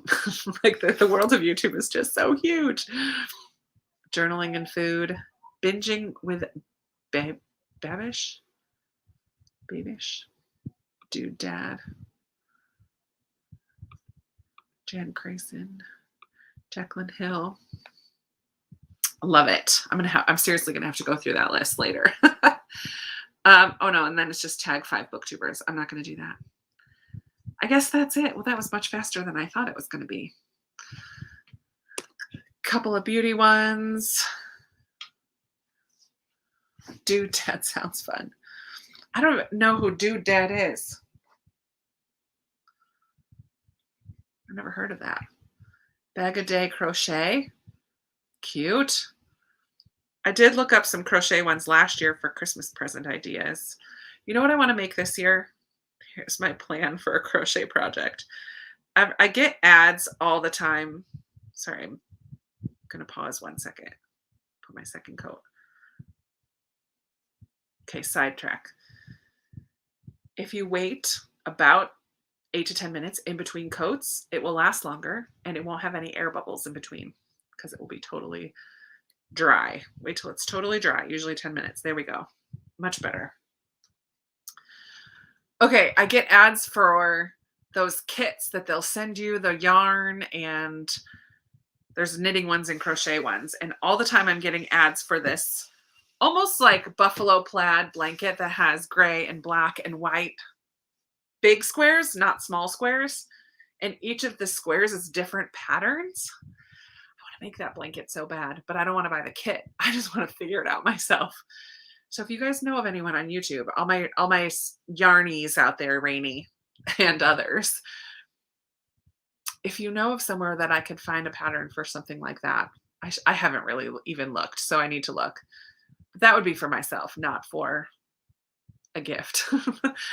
Like the world of YouTube is just so huge. Journaling and food. Binging with Babish. Dude Dad. Jan Grayson. Jacqueline Hill. Love it. I'm seriously gonna have to go through that list later. Oh no, and then it's just tag 5 booktubers. I'm not gonna do that. I guess that's it. Well, that was much faster than I thought it was gonna be. Couple of beauty ones. Dude Dad sounds fun. I don't know who Dude Dad is. I've never heard of that. Bag a day crochet. Cute. I did look up some crochet ones last year for Christmas present ideas. You know what I want to make this year? Here's my plan for a crochet project. I get ads all the time. Sorry, I'm going to pause 1 second. Put my second coat. Okay, sidetrack. If you wait about 8 to 10 minutes in between coats, it will last longer and it won't have any air bubbles in between because it will be totally dry. Wait till it's totally dry, usually 10 minutes. There we go. Much better. Okay, I get ads for those kits that they'll send you, the yarn, and there's knitting ones and crochet ones. And all the time I'm getting ads for this almost like buffalo plaid blanket that has gray and black and white big squares, not small squares. And each of the squares is different patterns. I want to make that blanket so bad, but I don't want to buy the kit. I just want to figure it out myself. So if you guys know of anyone on YouTube, all my yarnies out there, Rainy and others, if you know of somewhere that I could find a pattern for something like that, I haven't really even looked, so I need to look. That would be for myself, not for a gift.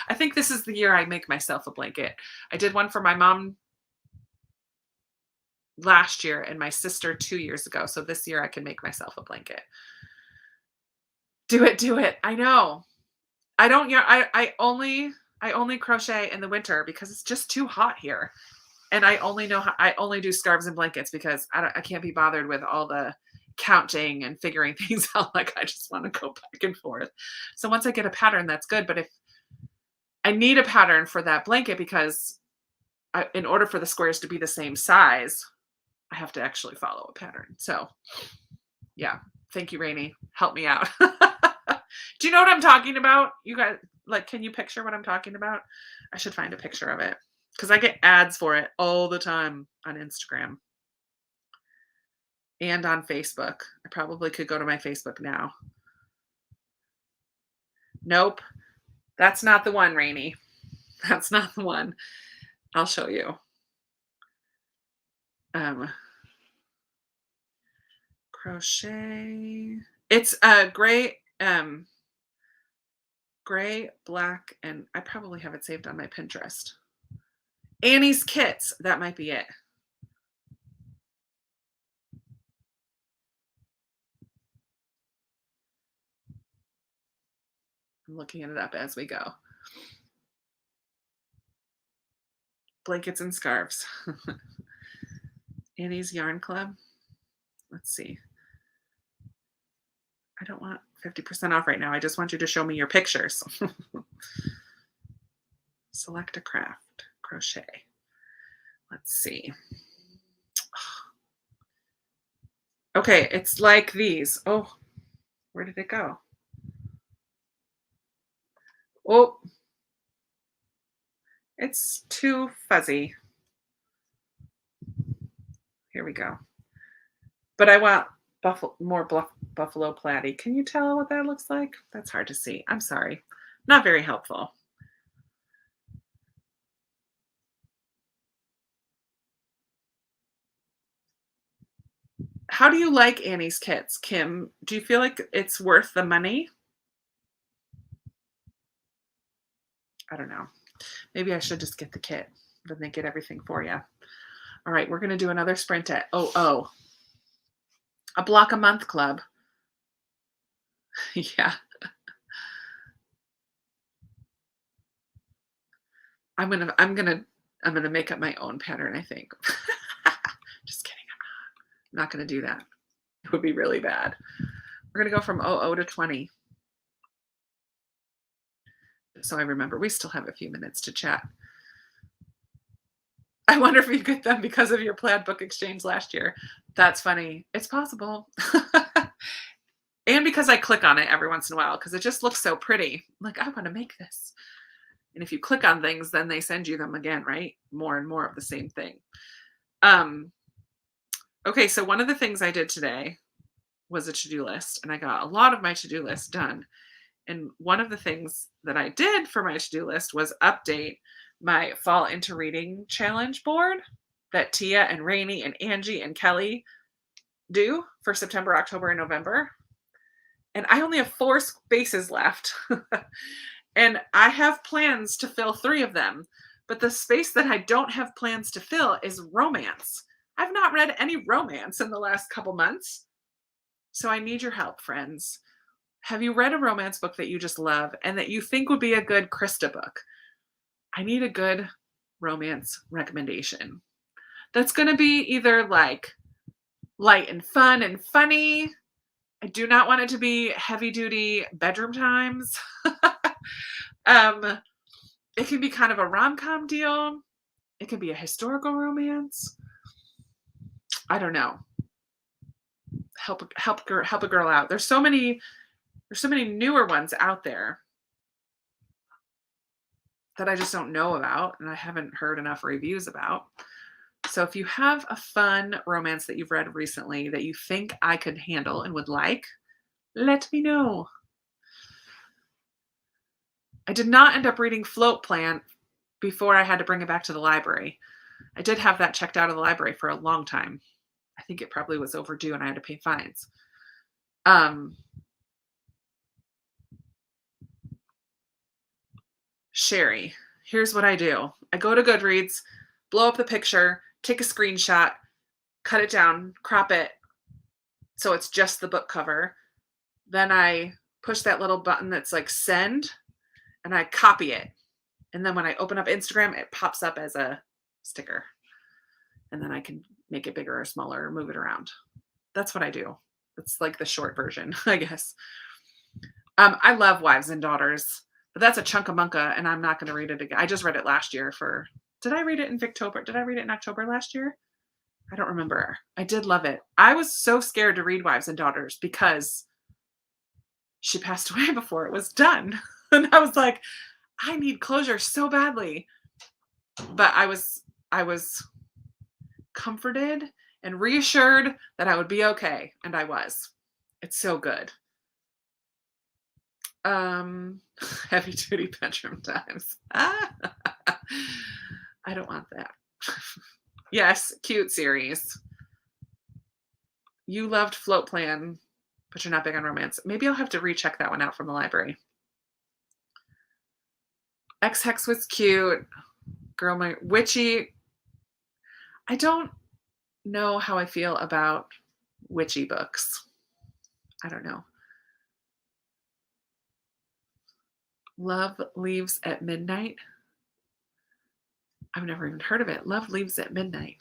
I think this is the year I make myself a blanket. I did one for my mom last year and my sister 2 years ago. So this year I can make myself a blanket. Do it, do it. I know. I don't, yeah, I only crochet in the winter because it's just too hot here. And I only do scarves and blankets because I can't be bothered with all the counting and figuring things out. Like I just want to go back and forth. So once I get a pattern, that's good. But if I need a pattern for that blanket, because in order for the squares to be the same size, I have to actually follow a pattern. So yeah, thank you, Rainy. Help me out. Do you know what I'm talking about? You guys, like, can you picture what I'm talking about? I should find a picture of it because I get ads for it all the time on Instagram and on Facebook. I probably could go to my Facebook now. Nope. That's not the one, Rainy. That's not the one. I'll show you. Crochet. It's gray, black, and I probably have it saved on my Pinterest. Annie's Kits. That might be it. I'm looking it up as we go. Blankets and scarves. Annie's Yarn Club. Let's see. I don't want 50% off right now. I just want you to show me your pictures. Select a craft. Crochet. Let's see. Okay, it's like these. Oh, where did it go? Oh, it's too fuzzy. Here we go. But I want more buffalo plaid. Can you tell what that looks like? That's hard to see. I'm sorry. Not very helpful. How do you like Annie's Kits, Kim? Do you feel like it's worth the money? I don't know. Maybe I should just get the kit. Then they get everything for you. All right, we're going to do another sprint at a block a month club. Yeah. I'm gonna make up my own pattern, I think. Just kidding. I'm not gonna do that. It would be really bad. We're gonna go from 00 to 20. So I remember we still have a few minutes to chat. I wonder if you get them because of your plaid book exchange last year. That's funny. It's possible. And because I click on it every once in a while because it just looks so pretty. I'm like, I want to make this. And if you click on things, then they send you them again, right? More and more of the same thing. Okay, so one of the things I did today was a to-do list, and I got a lot of my to-do list done. And one of the things that I did for my to-do list was update my Fall Into Reading challenge board. that Tia and Rainey and Angie and Kelly do for September, October, and November. And I only have 4 spaces left. And I have plans to fill 3 of them. But the space that I don't have plans to fill is romance. I've not read any romance in the last couple months. So I need your help, friends. Have you read a romance book that you just love and that you think would be a good Krista book? I need a good romance recommendation. That's going to be either like light and fun and funny. I do not want it to be heavy duty bedroom times. It can be kind of a rom-com deal. It can be a historical romance. I don't know. Help a girl out. There's so many newer ones out there that I just don't know about and I haven't heard enough reviews about. So if you have a fun romance that you've read recently that you think I could handle and would like, let me know. I did not end up reading Float Plan before I had to bring it back to the library. I did have that checked out of the library for a long time. I think it probably was overdue and I had to pay fines. Sherry, here's what I do. I go to Goodreads, blow up the picture, take a screenshot, cut it down, crop it so it's just the book cover. Then I push that little button that's like send and I copy it. And then when I open up Instagram, it pops up as a sticker. And then I can make it bigger or smaller or move it around. That's what I do. It's like the short version, I guess. I love Wives and Daughters, but that's a chunk of munka and I'm not going to read it again. I just read it last year did I read it in Victober? Did I read it in October last year? I don't remember. I did love it. I was so scared to read Wives and Daughters because she passed away before it was done. And I was like, I need closure so badly. But I was comforted and reassured that I would be okay. And I was. It's so good. Heavy duty bedroom times. I don't want that. Yes, cute series. You loved Float Plan, but you're not big on romance. Maybe I'll have to recheck that one out from the library. X-Hex was cute. Girl, my witchy. I don't know how I feel about witchy books. I don't know. Love Leaves at Midnight. I've never even heard of it. Love Leaves at Midnight.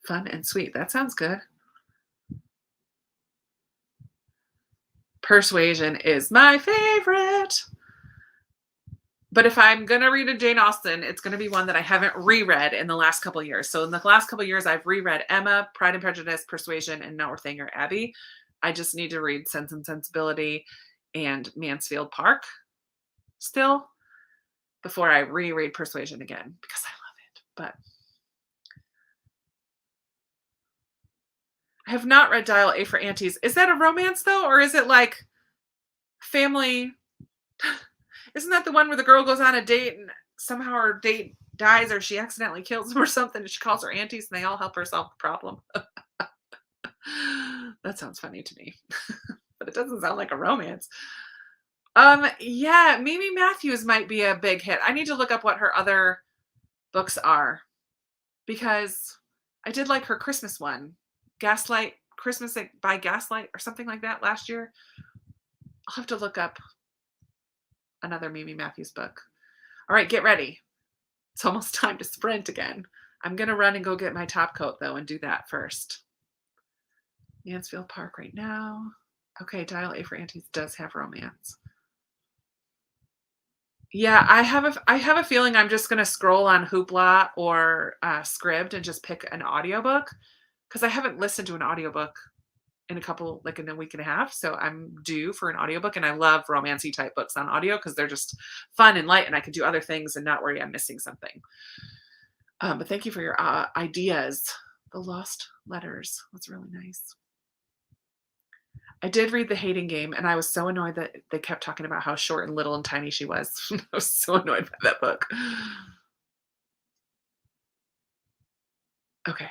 Fun and sweet. That sounds good. Persuasion is my favorite. But if I'm going to read a Jane Austen, it's going to be one that I haven't reread in the last couple of years. So in the last couple of years, I've reread Emma, Pride and Prejudice, Persuasion, and Northanger Abbey. I just need to read Sense and Sensibility and Mansfield Park still before I reread Persuasion again because I love it. But I have not read Dial A for Aunties. Is that a romance though? Or is it like family? Isn't that the one where the girl goes on a date and somehow her date dies or she accidentally kills him or something and she calls her aunties and they all help her solve the problem? That sounds funny to me. But it doesn't sound like a romance. Yeah, Mimi Matthews might be a big hit. I need to look up what her other books are because I did like her Christmas one, Gaslight, Christmas by Gaslight or something like that last year. I'll have to look up another Mimi Matthews book. All right, get ready. It's almost time to sprint again. I'm going to run and go get my top coat though and do that first. Mansfield Park right now. Okay, Dial A for Aunties does have romance. Yeah, I have a feeling I'm just going to scroll on Hoopla or Scribd and just pick an audiobook because I haven't listened to an audiobook in a week and a half. So I'm due for an audiobook and I love romancy type books on audio because they're just fun and light and I can do other things and not worry I'm missing something. But thank you for your ideas. The Lost Letters. That's really nice. I did read The Hating Game, and I was so annoyed that they kept talking about how short and little and tiny she was. I was so annoyed by that book. Okay,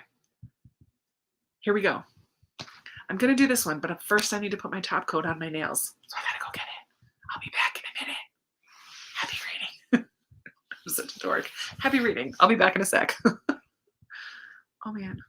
here we go. I'm gonna do this one, but first I need to put my top coat on my nails. So I gotta go get it. I'll be back in a minute. Happy reading. I'm such a dork. Happy reading. I'll be back in a sec. Oh man.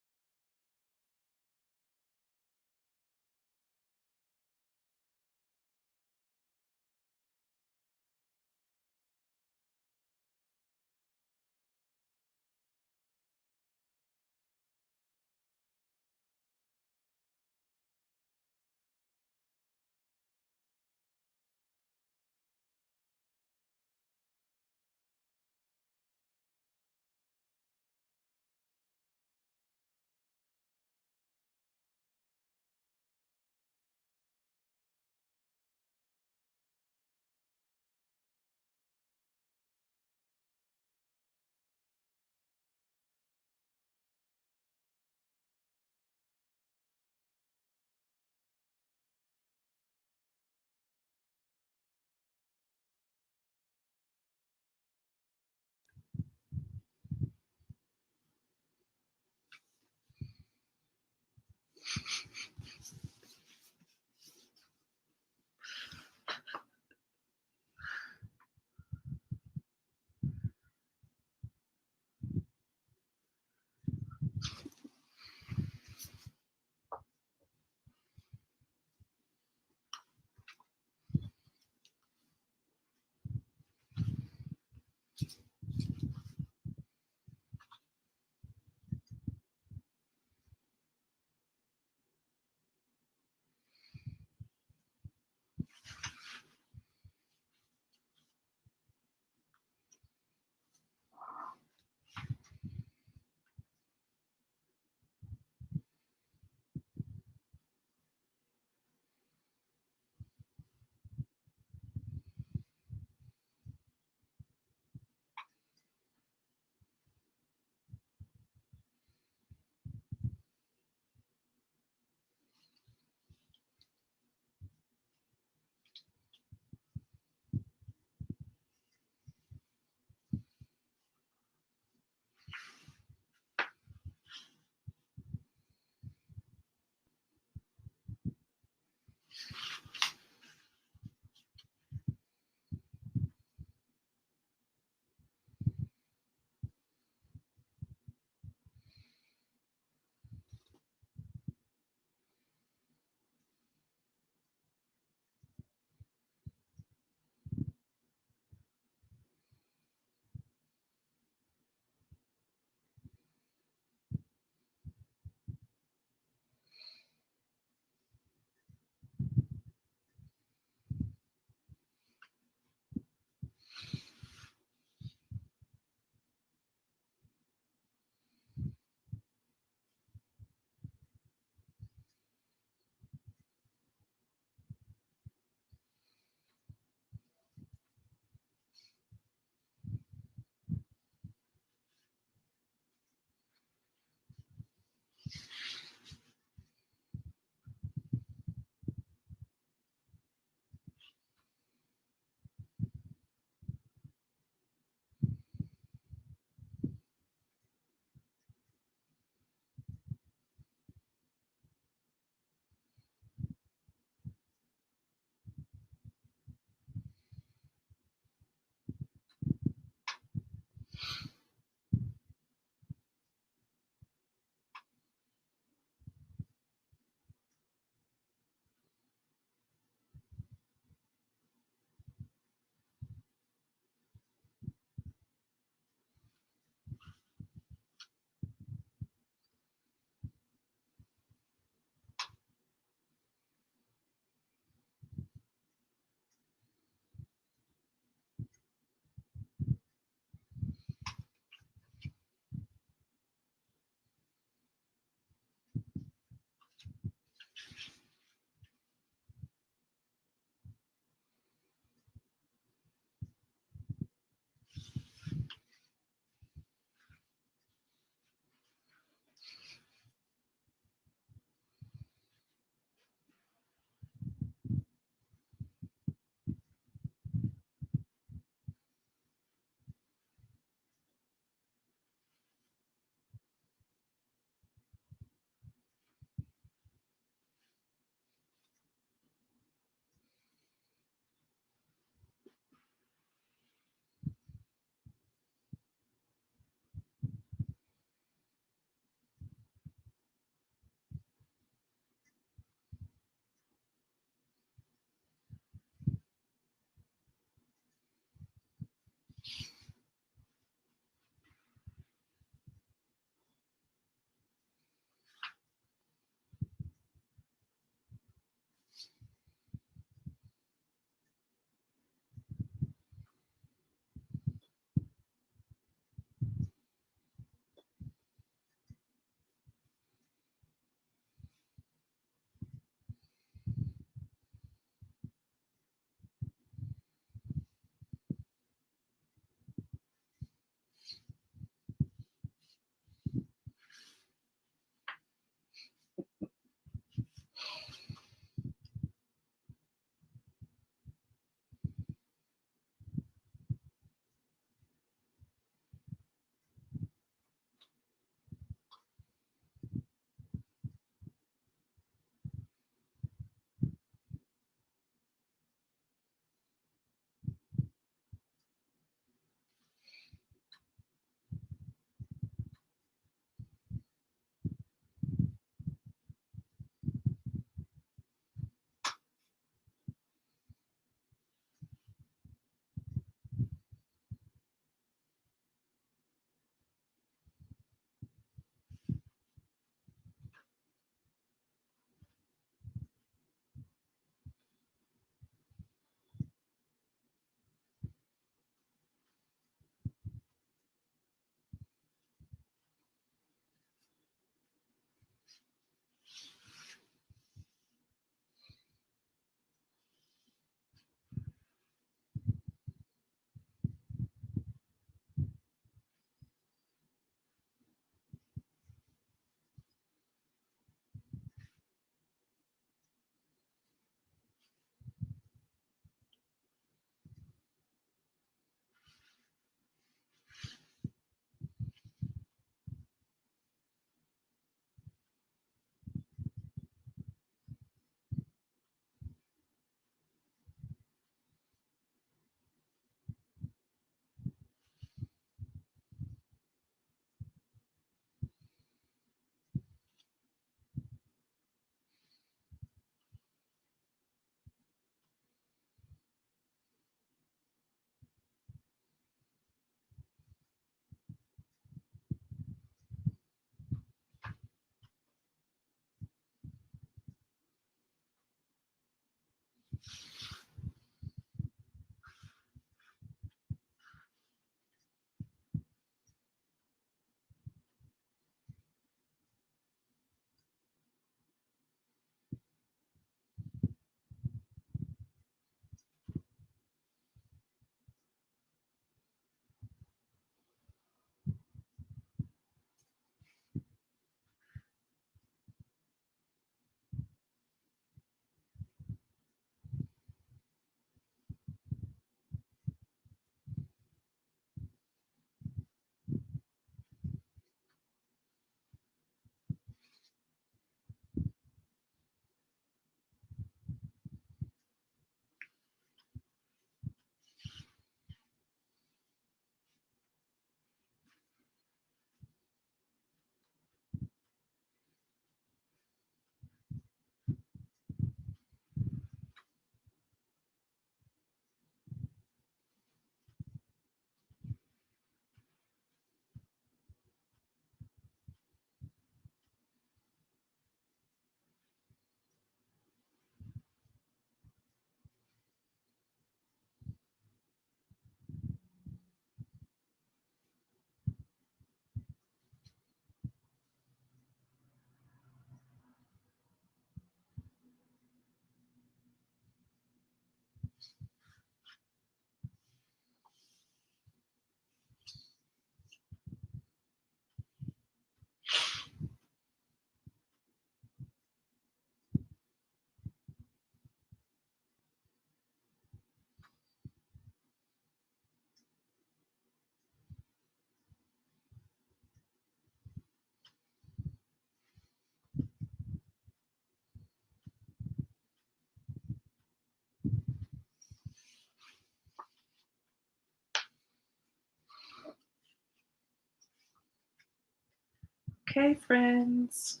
Okay, friends.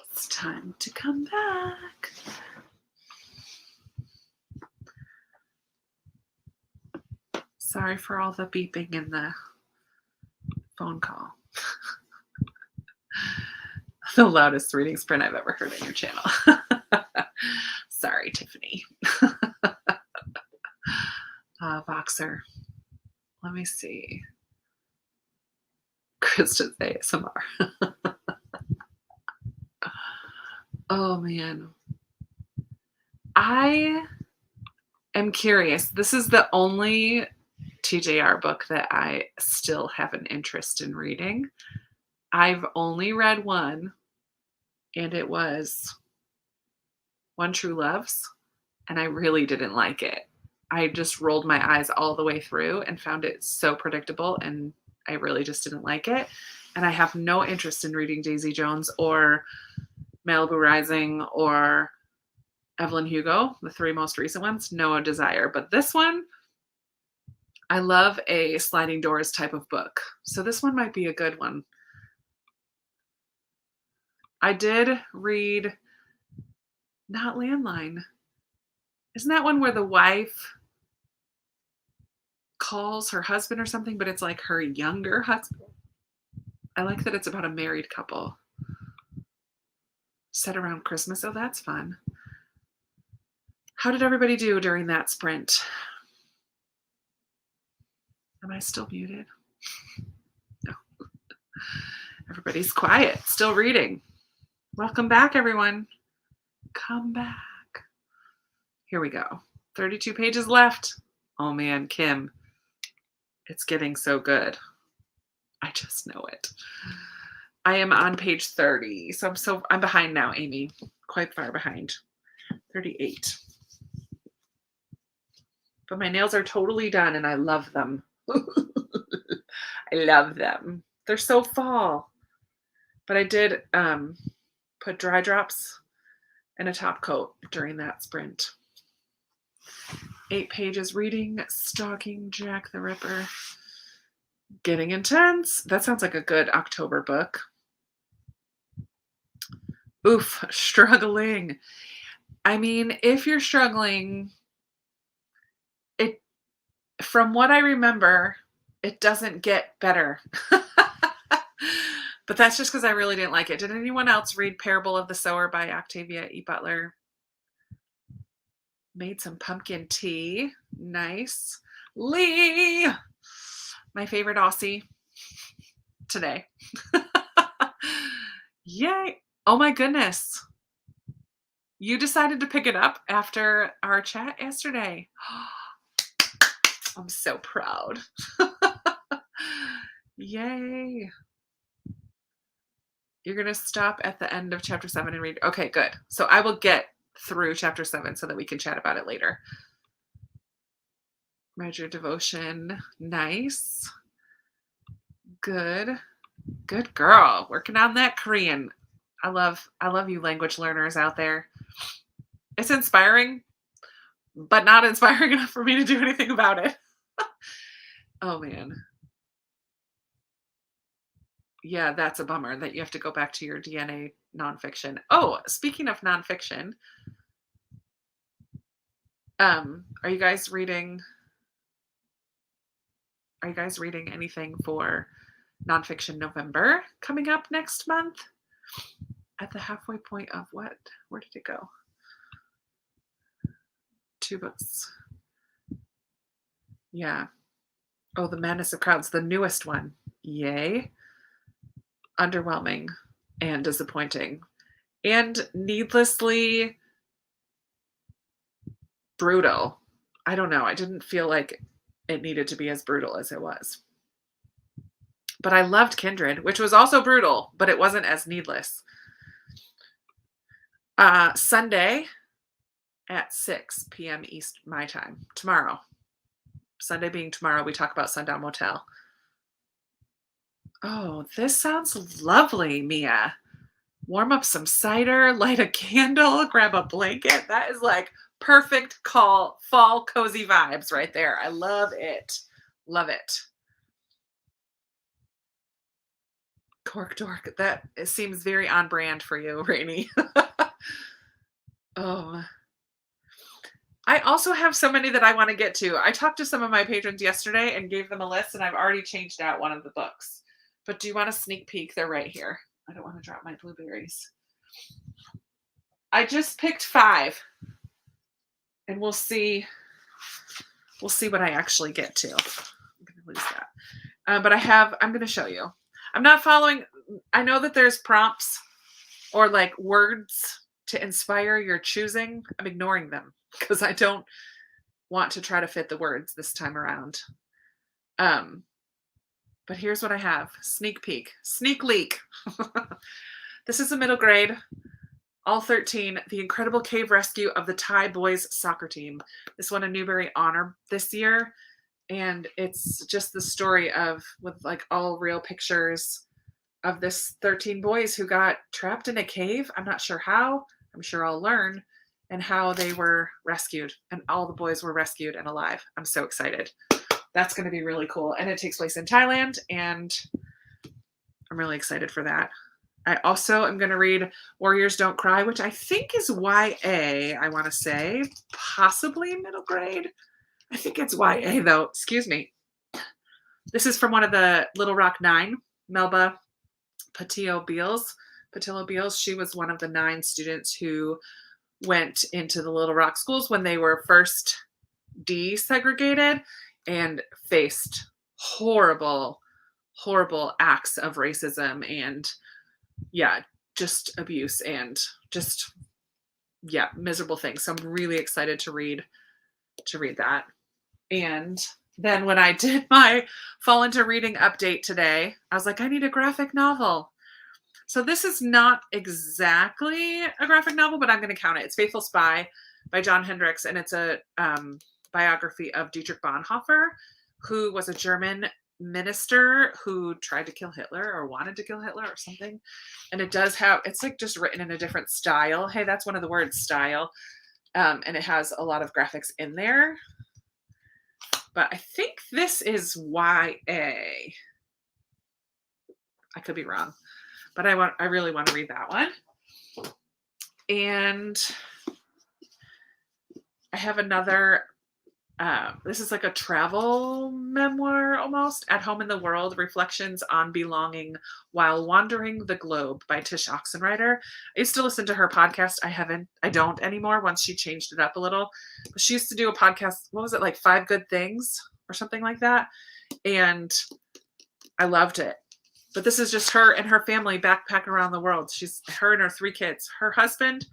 It's time to come back. Sorry for all the beeping in the phone call. The loudest reading sprint I've ever heard on your channel. Sorry, Tiffany. Voxer. Let me see. Krista's ASMR. Oh, man. I am curious. This is the only TJR book that I still have an interest in reading. I've only read one, and it was One True Loves, and I really didn't like it. I just rolled my eyes all the way through and found it so predictable, and I really just didn't like it. And I have no interest in reading Daisy Jones or Malibu Rising or Evelyn Hugo, the three most recent ones. No desire. But this one, I love a sliding doors type of book. So this one might be a good one. I did read Not Landline. Isn't that one where the wife calls her husband or something, but it's like her younger husband? I like that it's about a married couple set around Christmas. Oh, that's fun. How did everybody do during that sprint? Am I still muted? No. Everybody's quiet, still reading. Welcome back, everyone. Come back. Here we go. 32 pages left. Oh man, Kim, it's getting so good. I just know it. I am on page 30. So I'm behind now, Amy. Quite far behind. 38. But my nails are totally done and I love them. I love them. They're so fall. But I did put dry drops and a top coat during that sprint. 8 pages reading, stalking Jack the Ripper. Getting intense. That sounds like a good October book. Oof, struggling. I mean, if you're struggling, from what I remember, it doesn't get better. But that's just because I really didn't like it. Did anyone else read Parable of the Sower by Octavia E. Butler? Made some pumpkin tea. Nice. Lee, my favorite Aussie today. Yay. Oh my goodness. You decided to pick it up after our chat yesterday. I'm so proud. Yay. You're going to stop at the end of chapter 7 and read. Okay, good. So I will get through chapter 7 so that we can chat about it later. Read your devotion. Nice. Good. Good girl. Working on that Korean. I love you language learners out there. It's inspiring, but not inspiring enough for me to do anything about it. Oh man. Yeah, that's a bummer that you have to go back to your DNA nonfiction. Oh, speaking of nonfiction, are you guys reading anything for Nonfiction November coming up next month? At the halfway point of what? Where did it go? 2 books. Yeah. Oh, The Madness of Crowds, the newest one. Yay. Underwhelming and disappointing and needlessly brutal. I don't know. I didn't feel like it needed to be as brutal as it was. But I loved Kindred, which was also brutal, but it wasn't as needless. Sunday at 6 p.m. East my time. Tomorrow. Sunday being tomorrow, we talk about Sundown Motel. Oh, this sounds lovely, Mia. Warm up some cider, light a candle, grab a blanket. That is like perfect fall cozy vibes right there. I love it. Love it. Cork dork. That seems very on brand for you, Rainey. Oh. I also have so many that I want to get to. I talked to some of my patrons yesterday and gave them a list, and I've already changed out one of the books. But do you want a sneak peek? They're right here. I don't want to drop my blueberries. I just picked 5. And we'll see what I actually get to. I'm going to lose that. But I'm going to show you. I'm not following. I know that there's prompts or like words to inspire your choosing. I'm ignoring them because I don't want to try to fit the words this time around. But here's what I have. Sneak peek. Sneak leak. This is a middle grade. All 13, The Incredible Cave Rescue of the Thai Boys Soccer Team. This won a Newbery Honor this year. And it's just the story with like all real pictures of this 13 boys who got trapped in a cave. I'm not sure how. I'm sure I'll learn. And how they were rescued. And all the boys were rescued and alive. I'm so excited. That's going to be really cool. And it takes place in Thailand. And I'm really excited for that. I also am going to read Warriors Don't Cry, which I think is YA, I want to say. Possibly middle grade. I think it's YA, though. Excuse me. This is from one of the Little Rock 9, Melba Patillo-Beals. She was one of the 9 students who went into the Little Rock schools when they were first desegregated and faced horrible, horrible acts of racism and just abuse and just miserable things. So I'm really excited to read that. And then when I did my fall into reading update today, I was like, I need a graphic novel. So this is not exactly a graphic novel, but I'm going to count it. It's Faithful Spy by John Hendricks, and it's a biography of Dietrich Bonhoeffer, who was a German minister who tried to kill Hitler or wanted to kill Hitler or something. And it's like just written in a different style. Hey, that's one of the words, style. And it has a lot of graphics in there. But I think this is YA. I could be wrong. But I really want to read that one. And I have another This is like a travel memoir almost. At Home in the World, Reflections on Belonging While Wandering the Globe by Tish Oxenreider. I used to listen to her podcast. I don't anymore once she changed it up a little. But she used to do a podcast, what was it, like 5 Good Things or something like that? And I loved it. But this is just her and her family backpacking around the world. She's her and her 3 kids. Her husband,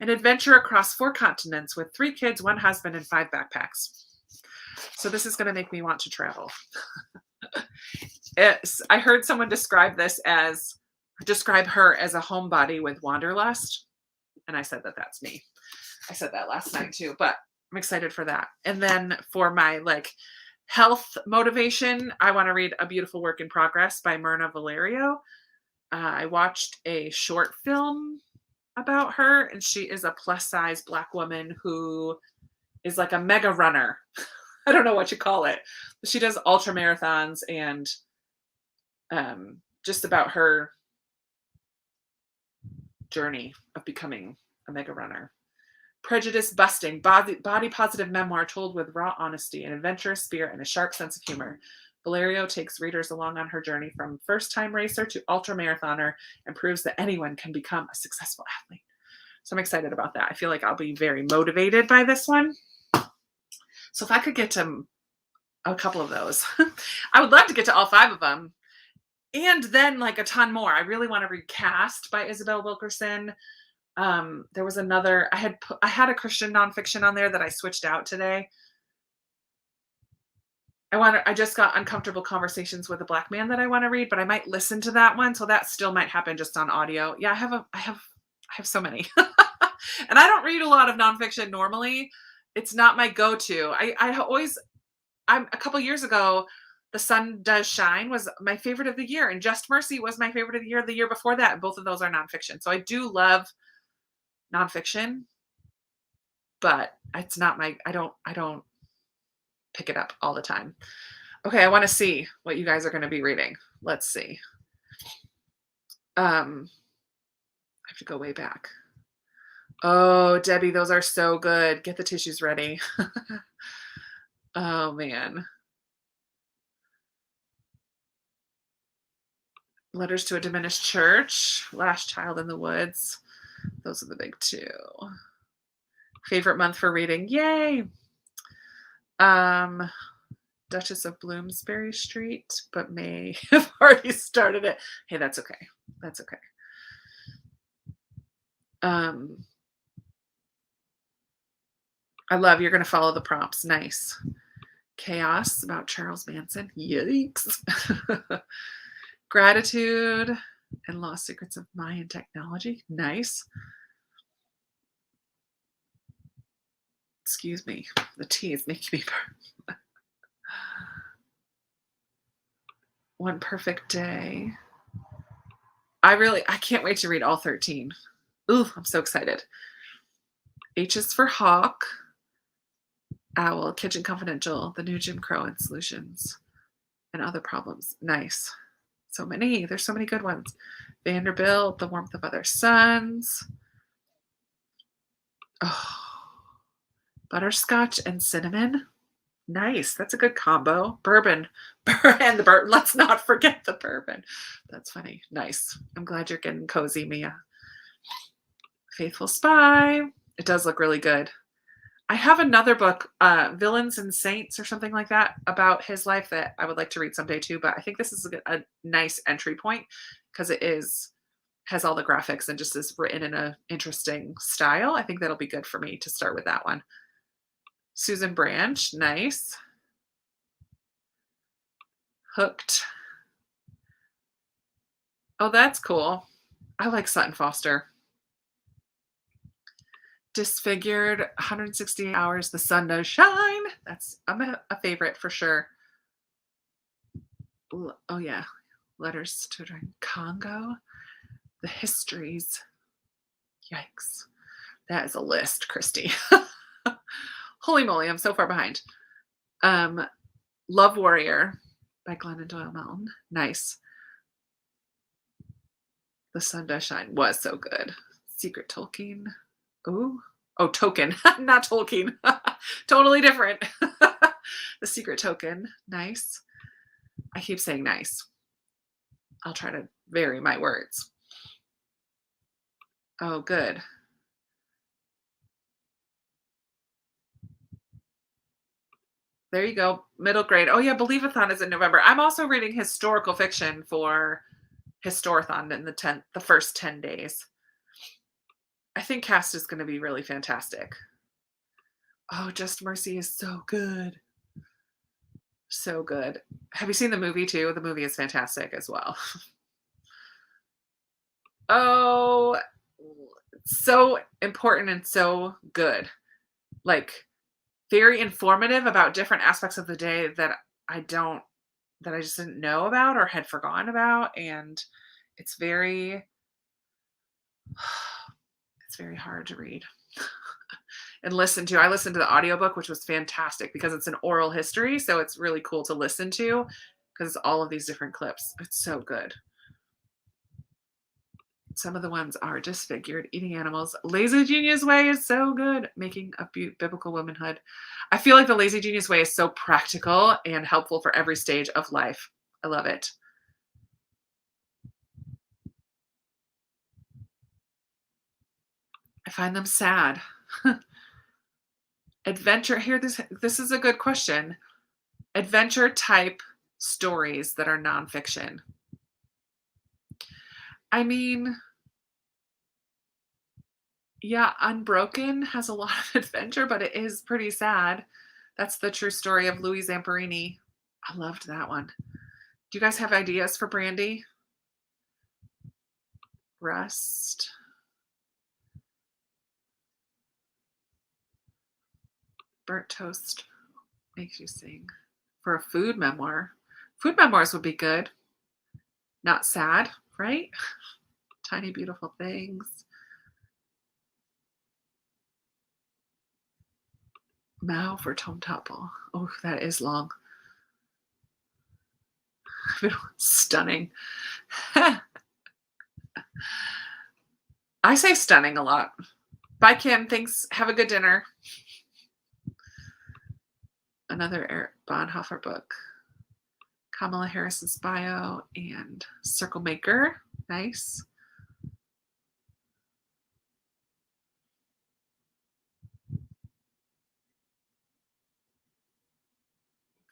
an adventure across 4 continents with 3 kids, 1 husband, and 5 backpacks. So this is going to make me want to travel. I heard someone describe her as a homebody with wanderlust. And I said that that's me. I said that last night too, but I'm excited for that. And then for my like health motivation, I want to read A Beautiful Work in Progress by Myrna Valerio. I watched a short film about her, and she is a plus size Black woman who is like a mega runner. I don't know what you call it, but she does ultra marathons and just about her journey of becoming a mega runner. Prejudice busting, body positive memoir told with raw honesty, an adventurous spirit, and a sharp sense of humor. Valerio takes readers along on her journey from first-time racer to ultra-marathoner and proves that anyone can become a successful athlete. So I'm excited about that. I feel like I'll be very motivated by this one. So if I could get to a couple of those, I would love to get to all 5 of them. And then like a ton more. I really want to read Cast by Isabel Wilkerson. There was another, I had a Christian nonfiction on there that I switched out today. I just got Uncomfortable Conversations with a Black Man that I want to read, but I might listen to that one. So that still might happen just on audio. Yeah, I have so many. And I don't read a lot of nonfiction normally. It's not my go-to. A couple years ago, The Sun Does Shine was my favorite of the year, and Just Mercy was my favorite of the year before that. And both of those are nonfiction. So I do love nonfiction, but it's not I don't pick it up all the time. Okay, I want to see what you guys are going to be reading. Let's see. I have to go way back. Oh, Debbie, those are so good. Get the tissues ready. Oh, man. Letters to a Diminished Church, Last Child in the Woods. Those are the big 2. Favorite month for reading. Yay. Duchess of Bloomsbury Street, but may have already started it. Hey, that's okay. That's okay. I love you're going to follow the prompts. Nice. Chaos about Charles Manson. Yikes. Gratitude and Lost Secrets of Mayan Technology. Nice. Excuse me. The tea is making me burn. One Perfect Day. I can't wait to read all 13. Ooh, I'm so excited. H is for Hawk. Owl, Kitchen Confidential, The New Jim Crow, and Solutions and Other Problems. Nice. So many. There's so many good ones. Vanderbilt, The Warmth of Other Suns. Oh, Butterscotch and Cinnamon. Nice. That's a good combo. Bourbon. And the bourbon. Let's not forget the bourbon. That's funny. Nice. I'm glad you're getting cozy, Mia. Faithful Spy. It does look really good. I have another book, Villains and Saints or something like that, about his life that I would like to read someday too. But I think this is a nice entry point because it has all the graphics and just is written in an interesting style. I think that'll be good for me to start with that one. Susan Branch, nice. Hooked. Oh, that's cool. I like Sutton Foster. Disfigured, 168 Hours, The Sun Does Shine. I'm a favorite for sure. Oh yeah, Letters to Congo, The Histories. Yikes, that is a list, Christy. Holy moly, I'm so far behind. Love Warrior by Glennon Doyle Melton. Nice. The Sun Does Shine was so good. Secret Tolkien. Oh, Token, not Tolkien. Totally different. The secret token. Nice. I keep saying nice. I'll try to vary my words. Oh, good. There you go. Middle grade. Oh yeah, Believeathon is in November. I'm also reading historical fiction for Historathon in the first 10 days. I think cast is going to be really fantastic. Oh, Just Mercy is so good. So good. Have you seen the movie too? The movie is fantastic as well. Oh, so important and so good. Like very informative about different aspects of the day that I don't that I just didn't know about or had forgotten about, and it's very it's very hard to read and listen to. I listened to the audiobook, which was fantastic because it's an oral history, so it's really cool to listen to because all of these different clips. It's so good. Some of the ones are disfigured, eating animals. Lazy Genius Way is so good, making a biblical womanhood. I feel like the Lazy Genius Way is so practical and helpful for every stage of life. I love it. I find them sad. Adventure, here, this is a good question. Adventure type stories that are nonfiction. I mean, yeah, Unbroken has a lot of adventure, but it is pretty sad. That's the true story of Louis Zamperini. I loved that one. Do you guys have ideas for Brandy? Rust. Burnt toast makes you sing. For a food memoir. Food memoirs would be good. Not sad, right? Tiny Beautiful Things. Mao for Tom Topple. Oh, that is long. Stunning. I say stunning a lot. Bye, Kim. Thanks. Have a good dinner. Another Eric Bonhoeffer book. Kamala Harris's bio and Circle Maker. Nice.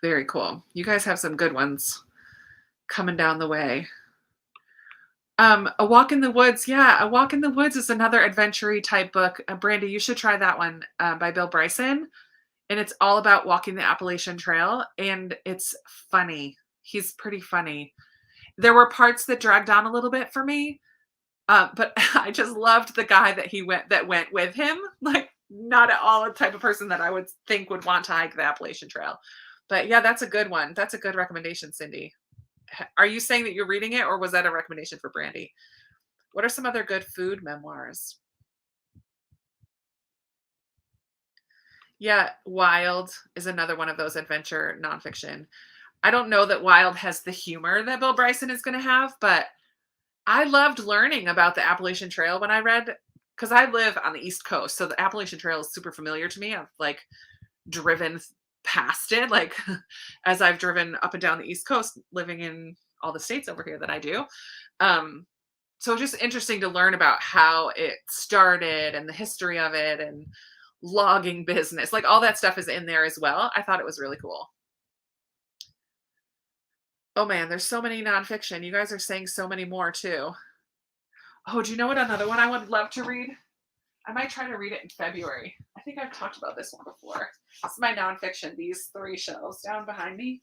Very cool. You guys have some good ones coming down the way. A Walk in the Woods. Yeah, A Walk in the Woods is another adventure-y type book. Brandy, you should try that one by Bill Bryson. And it's all about walking the Appalachian Trail. And it's funny. He's pretty funny. There were parts that dragged on a little bit for me. But I just loved the guy that went with him. Like, not at all a type of person that I would think would want to hike the Appalachian Trail. But yeah, that's a good one. That's a good recommendation, Cindy. Are you saying that you're reading it, or was that a recommendation for Brandy? What are some other good food memoirs? Yeah, Wild is another one of those adventure nonfiction. I don't know that Wild has the humor that Bill Bryson is going to have, but I loved learning about the Appalachian Trail when I read, because I live on the East Coast, so the Appalachian Trail is super familiar to me. I've like driven past it, like as I've driven up and down the East Coast, living in all the states over here that I do. So just interesting to learn about how it started and the history of it and logging business, like all that stuff is in there as well. I thought it was really cool. Oh man, there's so many nonfiction. You guys are saying so many more too. Oh, do you know what another one I would love to read? I might try to read it in February. I think I've talked about this one before. It's my nonfiction, these three shelves down behind me.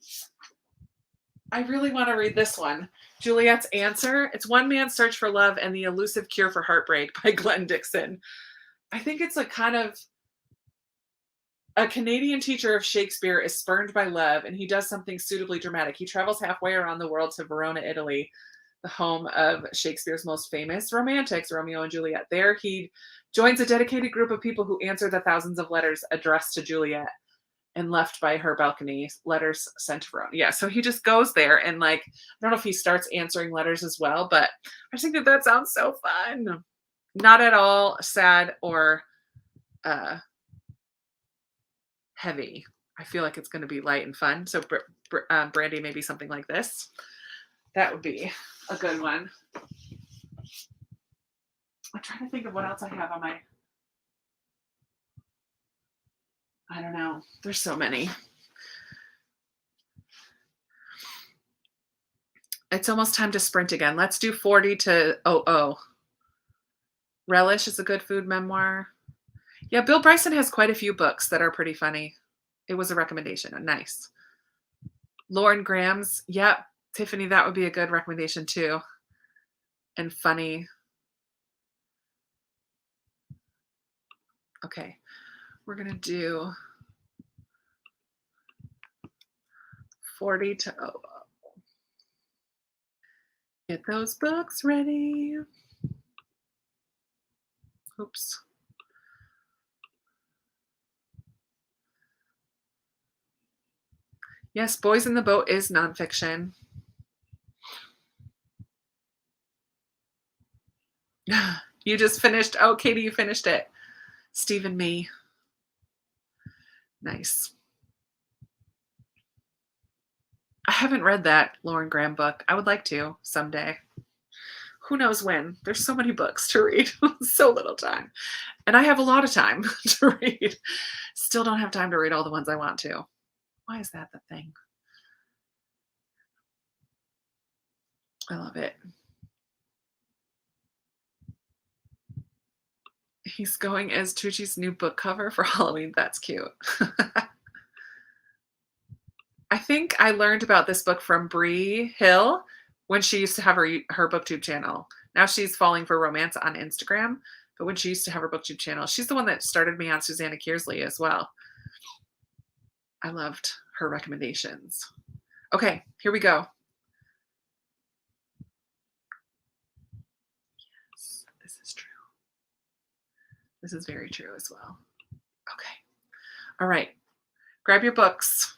I really want to read this one. Juliet's Answer. It's One Man's Search for Love and the Elusive Cure for Heartbreak by Glenn Dixon. I think it's a kind of a Canadian teacher of Shakespeare is spurned by love, and he does something suitably dramatic. He travels halfway around the world to Verona, Italy, the home of Shakespeare's most famous romantics, Romeo and Juliet. There he joins a dedicated group of people who answer the thousands of letters addressed to Juliet and left by her balcony, letters sent to Verona. Yeah, so he just goes there and like, I don't know if he starts answering letters as well, but I just think that sounds so fun. Not at all sad or heavy. I feel like it's going to be light and fun. So Brandy, maybe something like this. That would be a good one. I'm trying to think of what else I have on my, I don't know. There's so many. It's almost time to sprint again. Let's do 40 to 00. Relish is a good food memoir. Yeah, Bill Bryson has quite a few books that are pretty funny. It was a recommendation. Nice. Lauren Graham's. Yep. Tiffany, that would be a good recommendation too. And funny. Okay. We're going to do 40 to 00. Get those books ready. Oops. Yes, Boys in the Boat is nonfiction. You just finished. Oh, Katie, you finished it. Steve and Me. Nice. I haven't read that Lauren Graham book. I would like to someday. Who knows when? There's so many books to read. So little time. And I have a lot of time to read. Still don't have time to read all the ones I want to. Why is that the thing? I love it. He's going as Tucci's new book cover for Halloween. That's cute. I think I learned about this book from Bree Hill when she used to have her booktube channel. Now she's falling for romance on Instagram, but when she used to have her booktube channel, she's the one that started me on Susanna Kearsley as well. I loved her recommendations. Okay, here we go. Yes, this is true. This is very true as well. Okay. All right. Grab your books.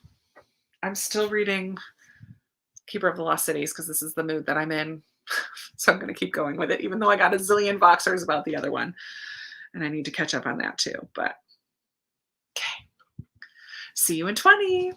I'm still reading Keeper of the Lost Cities because this is the mood that I'm in. So I'm going to keep going with it, even though I got a zillion boxers about the other one. And I need to catch up on that too. But okay. See you in 20.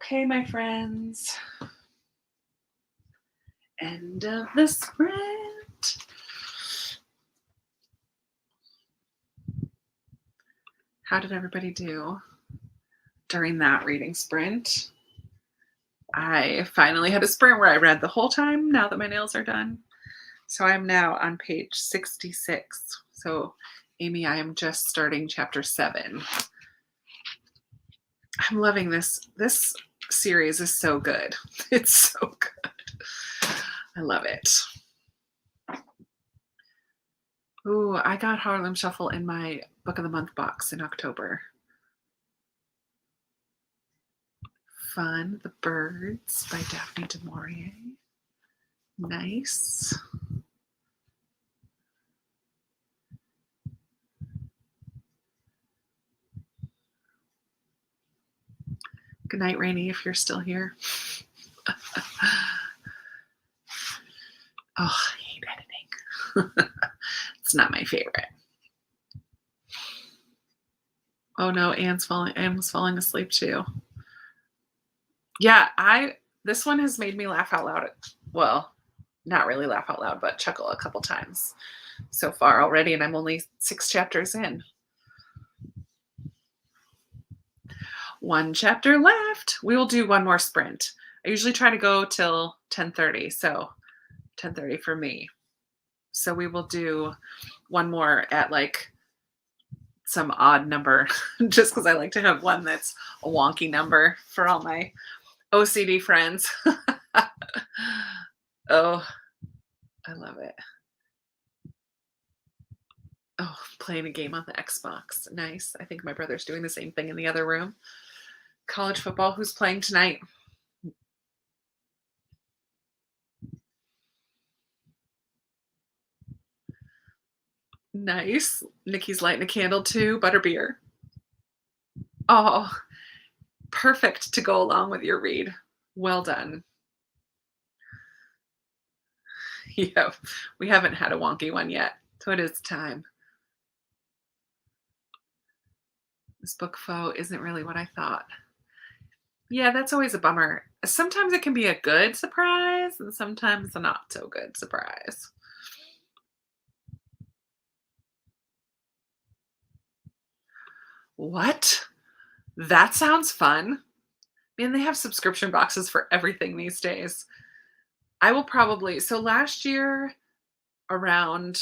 Okay, my friends. End of the sprint. How did everybody do during that reading sprint? I finally had a sprint where I read the whole time now that my nails are done. So I'm now on page 66. So, Amy, I am just starting chapter 7. I'm loving this. This series is so good. It's so good. I love it. Ooh, I got Harlem Shuffle in my Book of the Month box in October. Fun. The Birds by Daphne du Maurier. Nice. Good night, Rainey, if you're still here. Oh, I hate editing. It's not my favorite. Oh no, Anne was falling asleep too. Yeah, this one has made me laugh out loud. Well, not really laugh out loud, but chuckle a couple times so far already, and I'm only 6 chapters in. 1 chapter left. We will do one more sprint. I usually try to go till 10:30, so 10:30 for me. So we will do one more at like some odd number, just because I like to have one that's a wonky number for all my OCD friends. Oh, I love it. Oh, playing a game on the Xbox. Nice. I think my brother's doing the same thing in the other room. College football. Who's playing tonight? Nice. Nikki's lighting a candle too. Butterbeer. Oh, perfect to go along with your read. Well done. Yeah, we haven't had a wonky one yet, so it is time. This book faux isn't really what I thought. Yeah, that's always a bummer. Sometimes it can be a good surprise, and sometimes a not so good surprise. What? That sounds fun. Man, they have subscription boxes for everything these days. I will probably, so last year around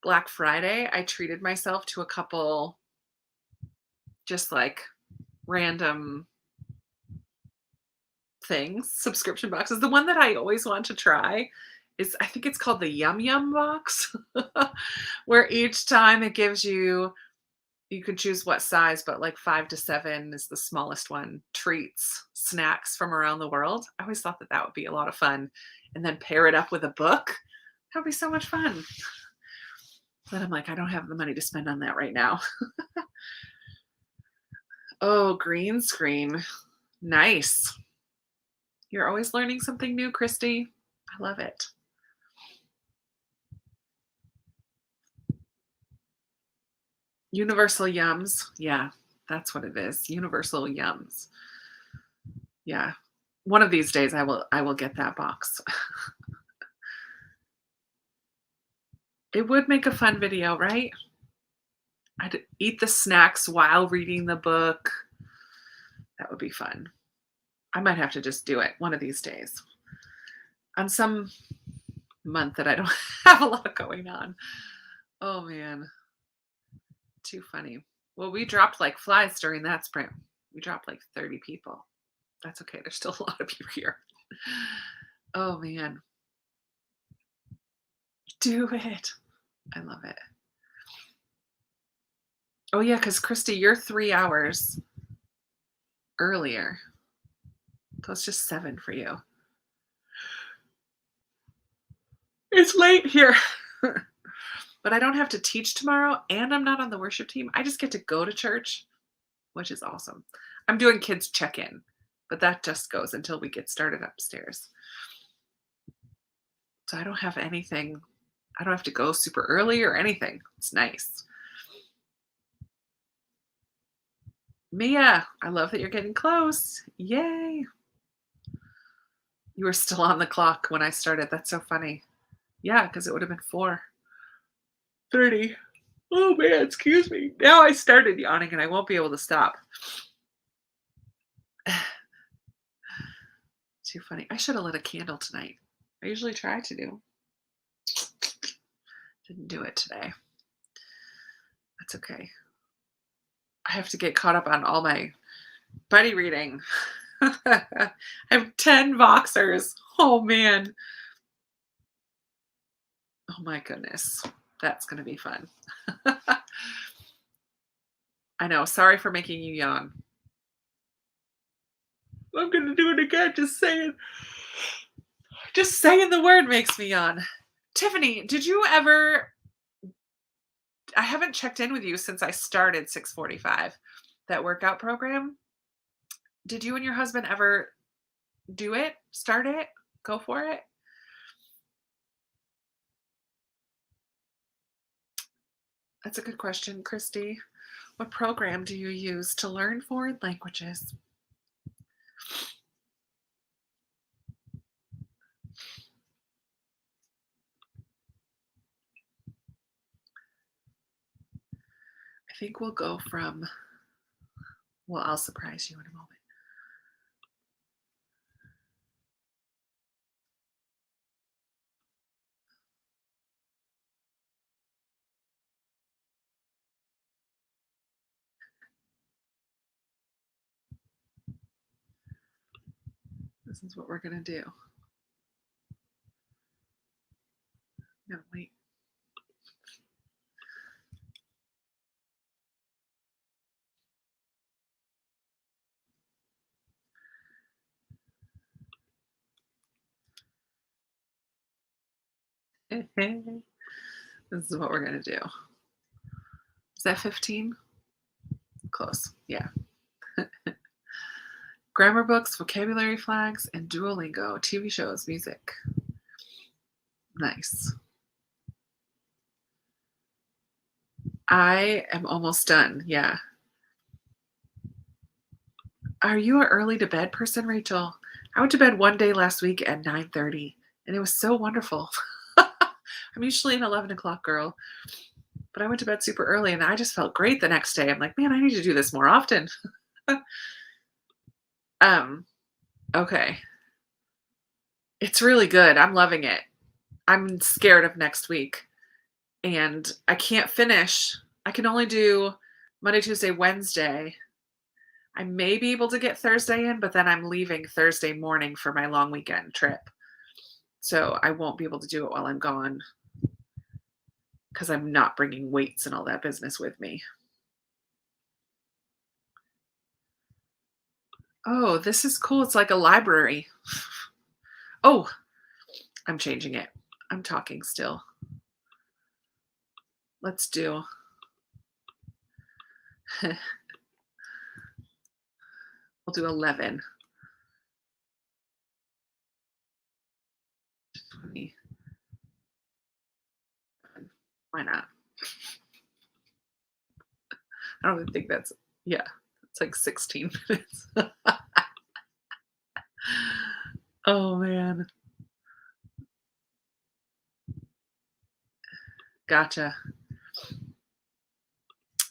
Black Friday, I treated myself to a couple just like random things, subscription boxes. The one that I always want to try is, I think it's called the Yum Yum box, where each time it gives you, you could choose what size, but like 5 to 7 is the smallest one, treats, snacks from around the world. I always thought that that would be a lot of fun. And then pair it up with a book. That would be so much fun. But I'm like, I don't have the money to spend on that right now. Oh, green screen. Nice. You're always learning something new, Christy. I love it. Universal Yums. Yeah, that's what it is. Universal Yums. Yeah. One of these days I will get that box. It would make a fun video, right? I'd eat the snacks while reading the book. That would be fun. I might have to just do it one of these days. On some month that I don't have a lot going on. Oh man. Too funny. Well, we dropped like flies during that sprint. We dropped like 30 people. That's okay. There's still a lot of you here. Oh man. Do it. I love it. Oh yeah, because Christy, you're 3 hours earlier. So it's just 7 for you. It's late here. But I don't have to teach tomorrow, and I'm not on the worship team. I just get to go to church, which is awesome. I'm doing kids check-in, but that just goes until we get started upstairs. So I don't have anything. I don't have to go super early or anything. It's nice. Mia, I love that you're getting close. Yay. You were still on the clock when I started. That's so funny. Yeah, because it would have been 4:30. Oh man, excuse me. Now I started yawning and I won't be able to stop. Too funny. I should have lit a candle tonight. I usually try to do. Didn't do it today. That's okay. I have to get caught up on all my buddy reading. I have 10 boxers. Oh man. Oh my goodness. That's going to be fun. I know. Sorry for making you yawn. I'm going to do it again. Just saying. Just saying the word makes me yawn. Tiffany, did you ever? I haven't checked in with you since I started 645, that workout program. Did you and your husband ever do it? Start it? Go for it? That's a good question, Christy. What program do you use to learn foreign languages? I think we'll go from, well, I'll surprise you in a moment. This is what we're going to do. No, wait. This is what we're going to do. Is that 15? Close. Yeah. Grammar books, vocabulary flags, and Duolingo, TV shows, music. Nice. I am almost done. Yeah. Are you an early to bed person, Rachel? I went to bed one day last week at 9:30, and it was so wonderful. I'm usually an 11 o'clock girl, but I went to bed super early, and I just felt great the next day. I'm like, man, I need to do this more often. Okay. It's really good. I'm loving it. I'm scared of next week, and I can't finish. I can only do Monday, Tuesday, Wednesday. I may be able to get Thursday in, but then I'm leaving Thursday morning for my long weekend trip. So I won't be able to do it while I'm gone because I'm not bringing weights and all that business with me. Oh, this is cool. It's like a library. Oh, I'm changing it. I'm talking still. Let's do. We'll do 11. 20. Why not? I don't even think that's, yeah, it's like 16 minutes. Oh, man. Gotcha.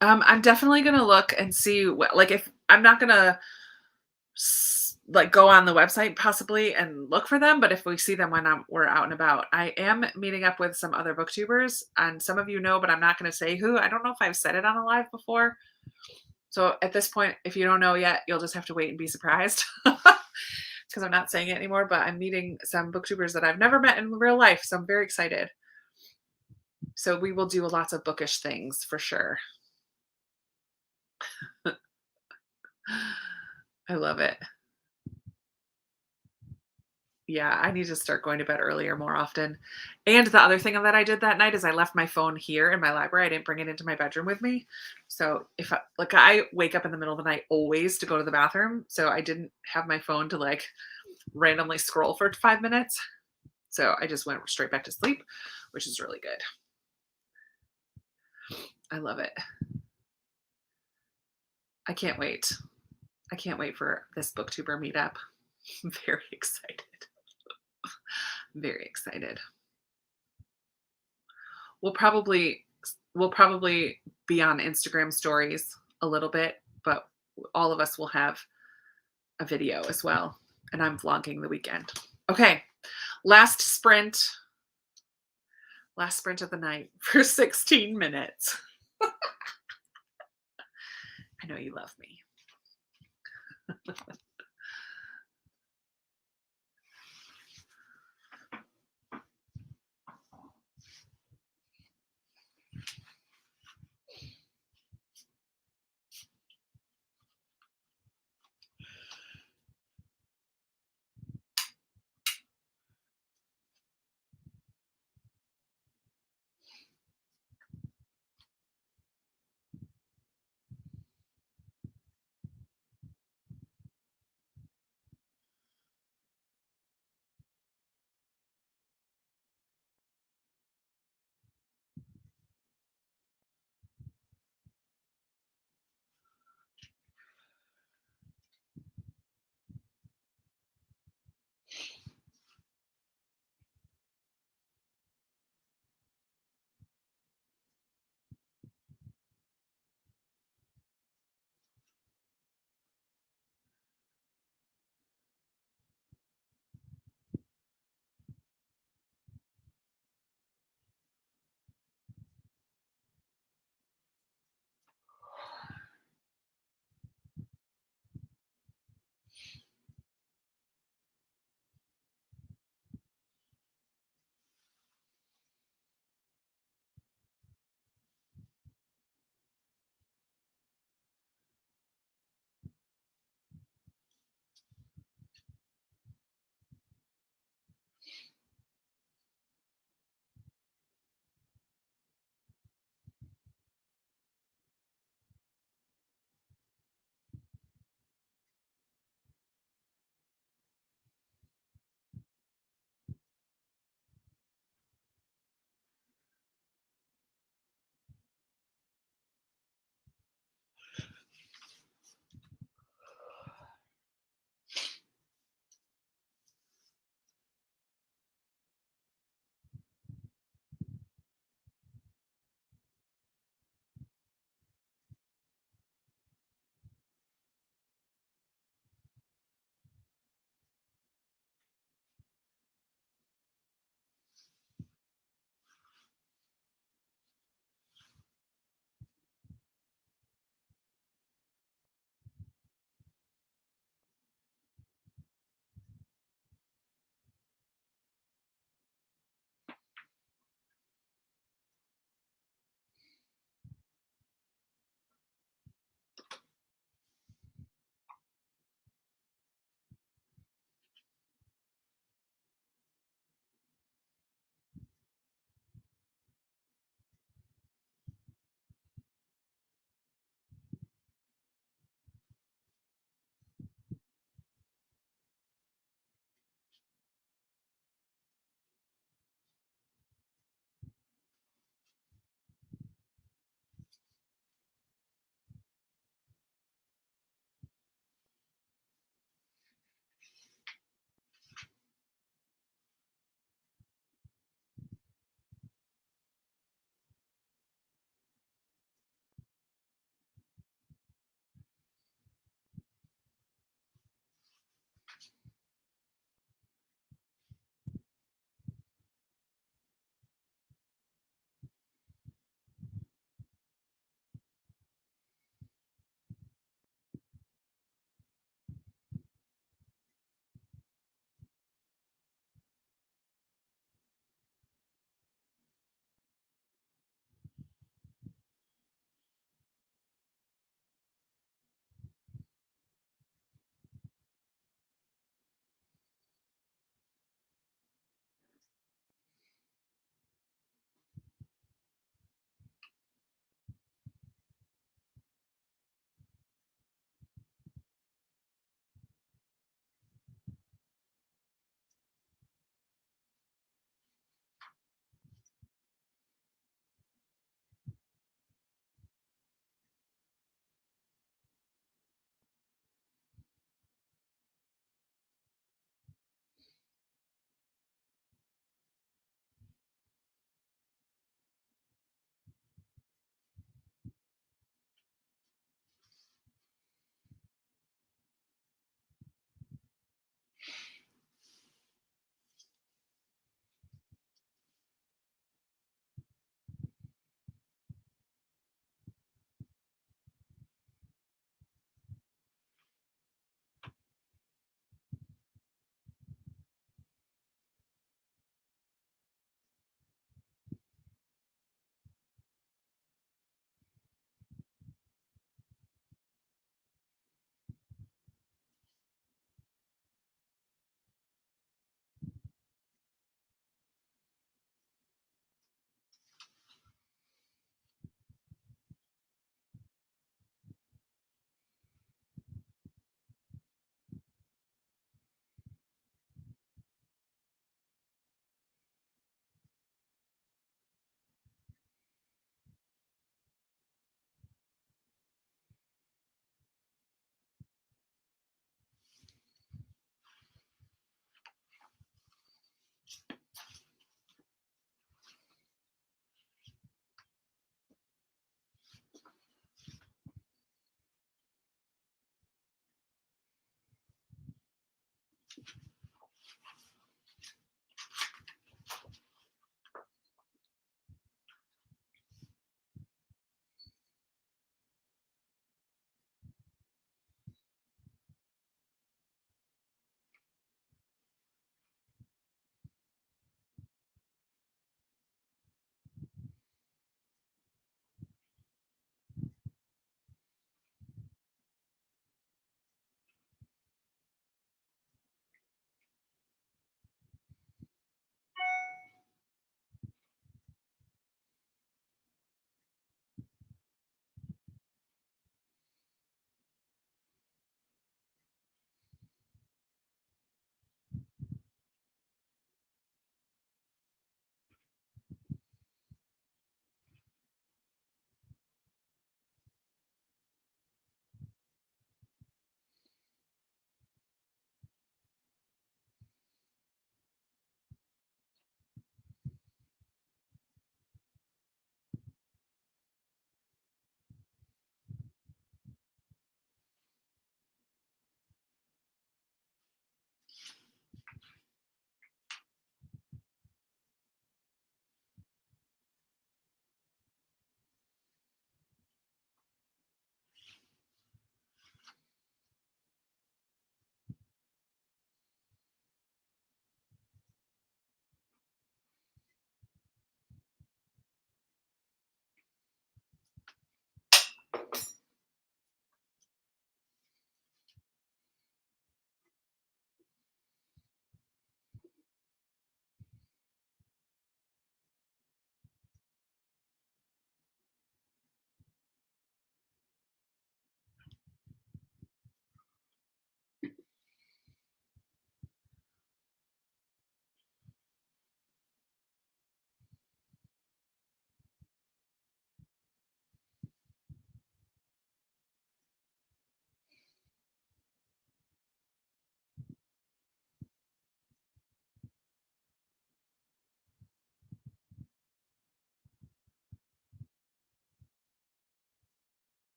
I'm definitely gonna look and see what, like, if I'm not gonna like go on the website possibly and look for them, but if we see them when we're out and about. I am meeting up with some other booktubers, and some of you know, but I'm not going to say who. I don't know if I've said it on a live before. So at this point, if you don't know yet, you'll just have to wait and be surprised because I'm not saying it anymore. But I'm meeting some booktubers that I've never met in real life, so I'm very excited. So we will do lots of bookish things for sure. I love it. Yeah, I need to start going to bed earlier more often. And the other thing that I did that night is I left my phone here in my library. I didn't bring it into my bedroom with me. So if I wake up in the middle of the night always to go to the bathroom, so I didn't have my phone to like randomly scroll for 5 minutes. So I just went straight back to sleep, which is really good. I love it. I can't wait. I can't wait for this booktuber meetup. I'm very excited. Very excited. We'll probably we'll probably be on Instagram stories a little bit, but all of us will have a video as well. And I'm vlogging the weekend. Okay, last sprint. Last sprint of the night for 16 minutes. I know you love me.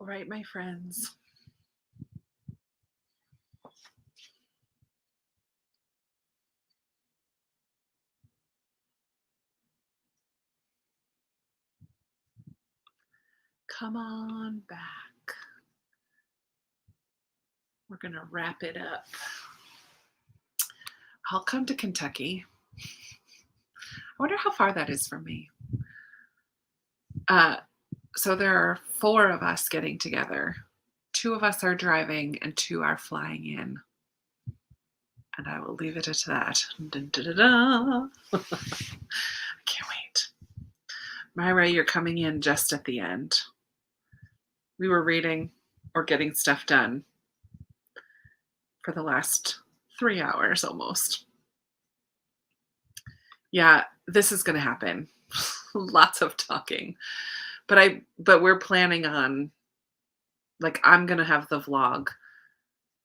right, my friends. Come on back. We're going to wrap it up. I'll come to Kentucky. I wonder how far that is from me. So there are 4 of us getting together. 2 of us are driving and 2 are flying in. And I will leave it at that. Dun, dun, dun, dun. I can't wait. Myra, you're coming in just at the end. We were reading or getting stuff done for the last 3 hours almost. Yeah, this is going to happen. Lots of talking. But we're planning on, like, I'm going to have the vlog.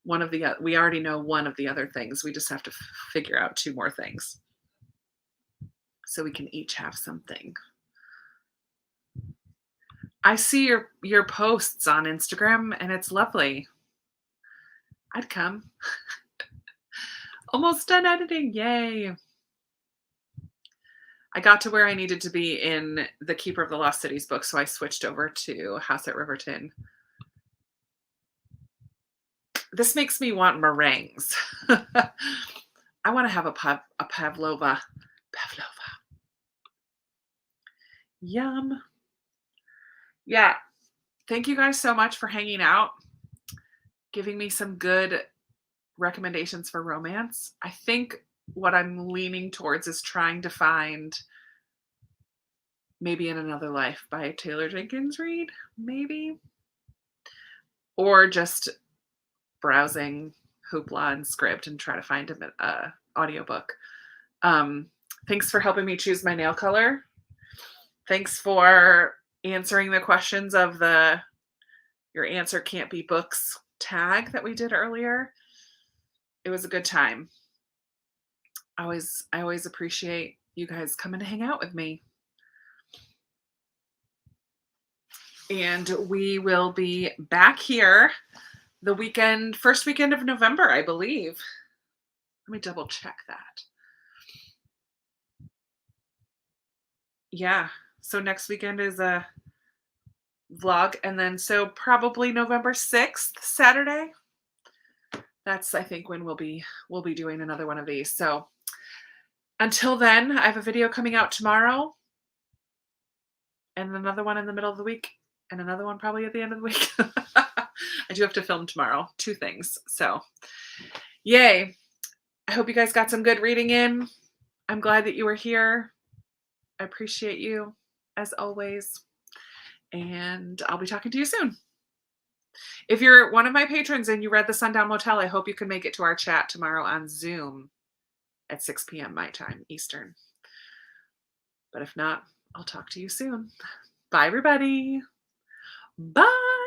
We already know one of the other things. We just have to figure out 2 more things. So we can each have something. I see your posts on Instagram and it's lovely. I'd come. Almost done editing. Yay. I got to where I needed to be in the Keeper of the Lost Cities book, so I switched over to House at Riverton. This makes me want meringues. I want to have a pavlova. Pavlova. Yum. Yeah. Thank you guys so much for hanging out, giving me some good recommendations for romance. I think what I'm leaning towards is trying to find Maybe in Another Life by Taylor Jenkins Reid, maybe. Or just browsing Hoopla and Script and try to find an audiobook. Thanks for helping me choose my nail color. Thanks for answering the questions of the Your Answer Can't Be Books tag that we did earlier. It was a good time. I always appreciate you guys coming to hang out with me. And we will be back here the first weekend of November, I believe. Let me double check that. Yeah. So next weekend is a vlog. And then so probably November 6th, Saturday. That's, I think, when we'll be doing another one of these. So until then, I have a video coming out tomorrow and another one in the middle of the week and another one probably at the end of the week. I do have to film tomorrow, 2 things. So yay. I hope you guys got some good reading in. I'm glad that you were here. I appreciate you as always. And I'll be talking to you soon. If you're one of my patrons and you read The Sundown Motel, I hope you can make it to our chat tomorrow on Zoom at 6 p.m. my time, Eastern. But if not, I'll talk to you soon. Bye, everybody. Bye.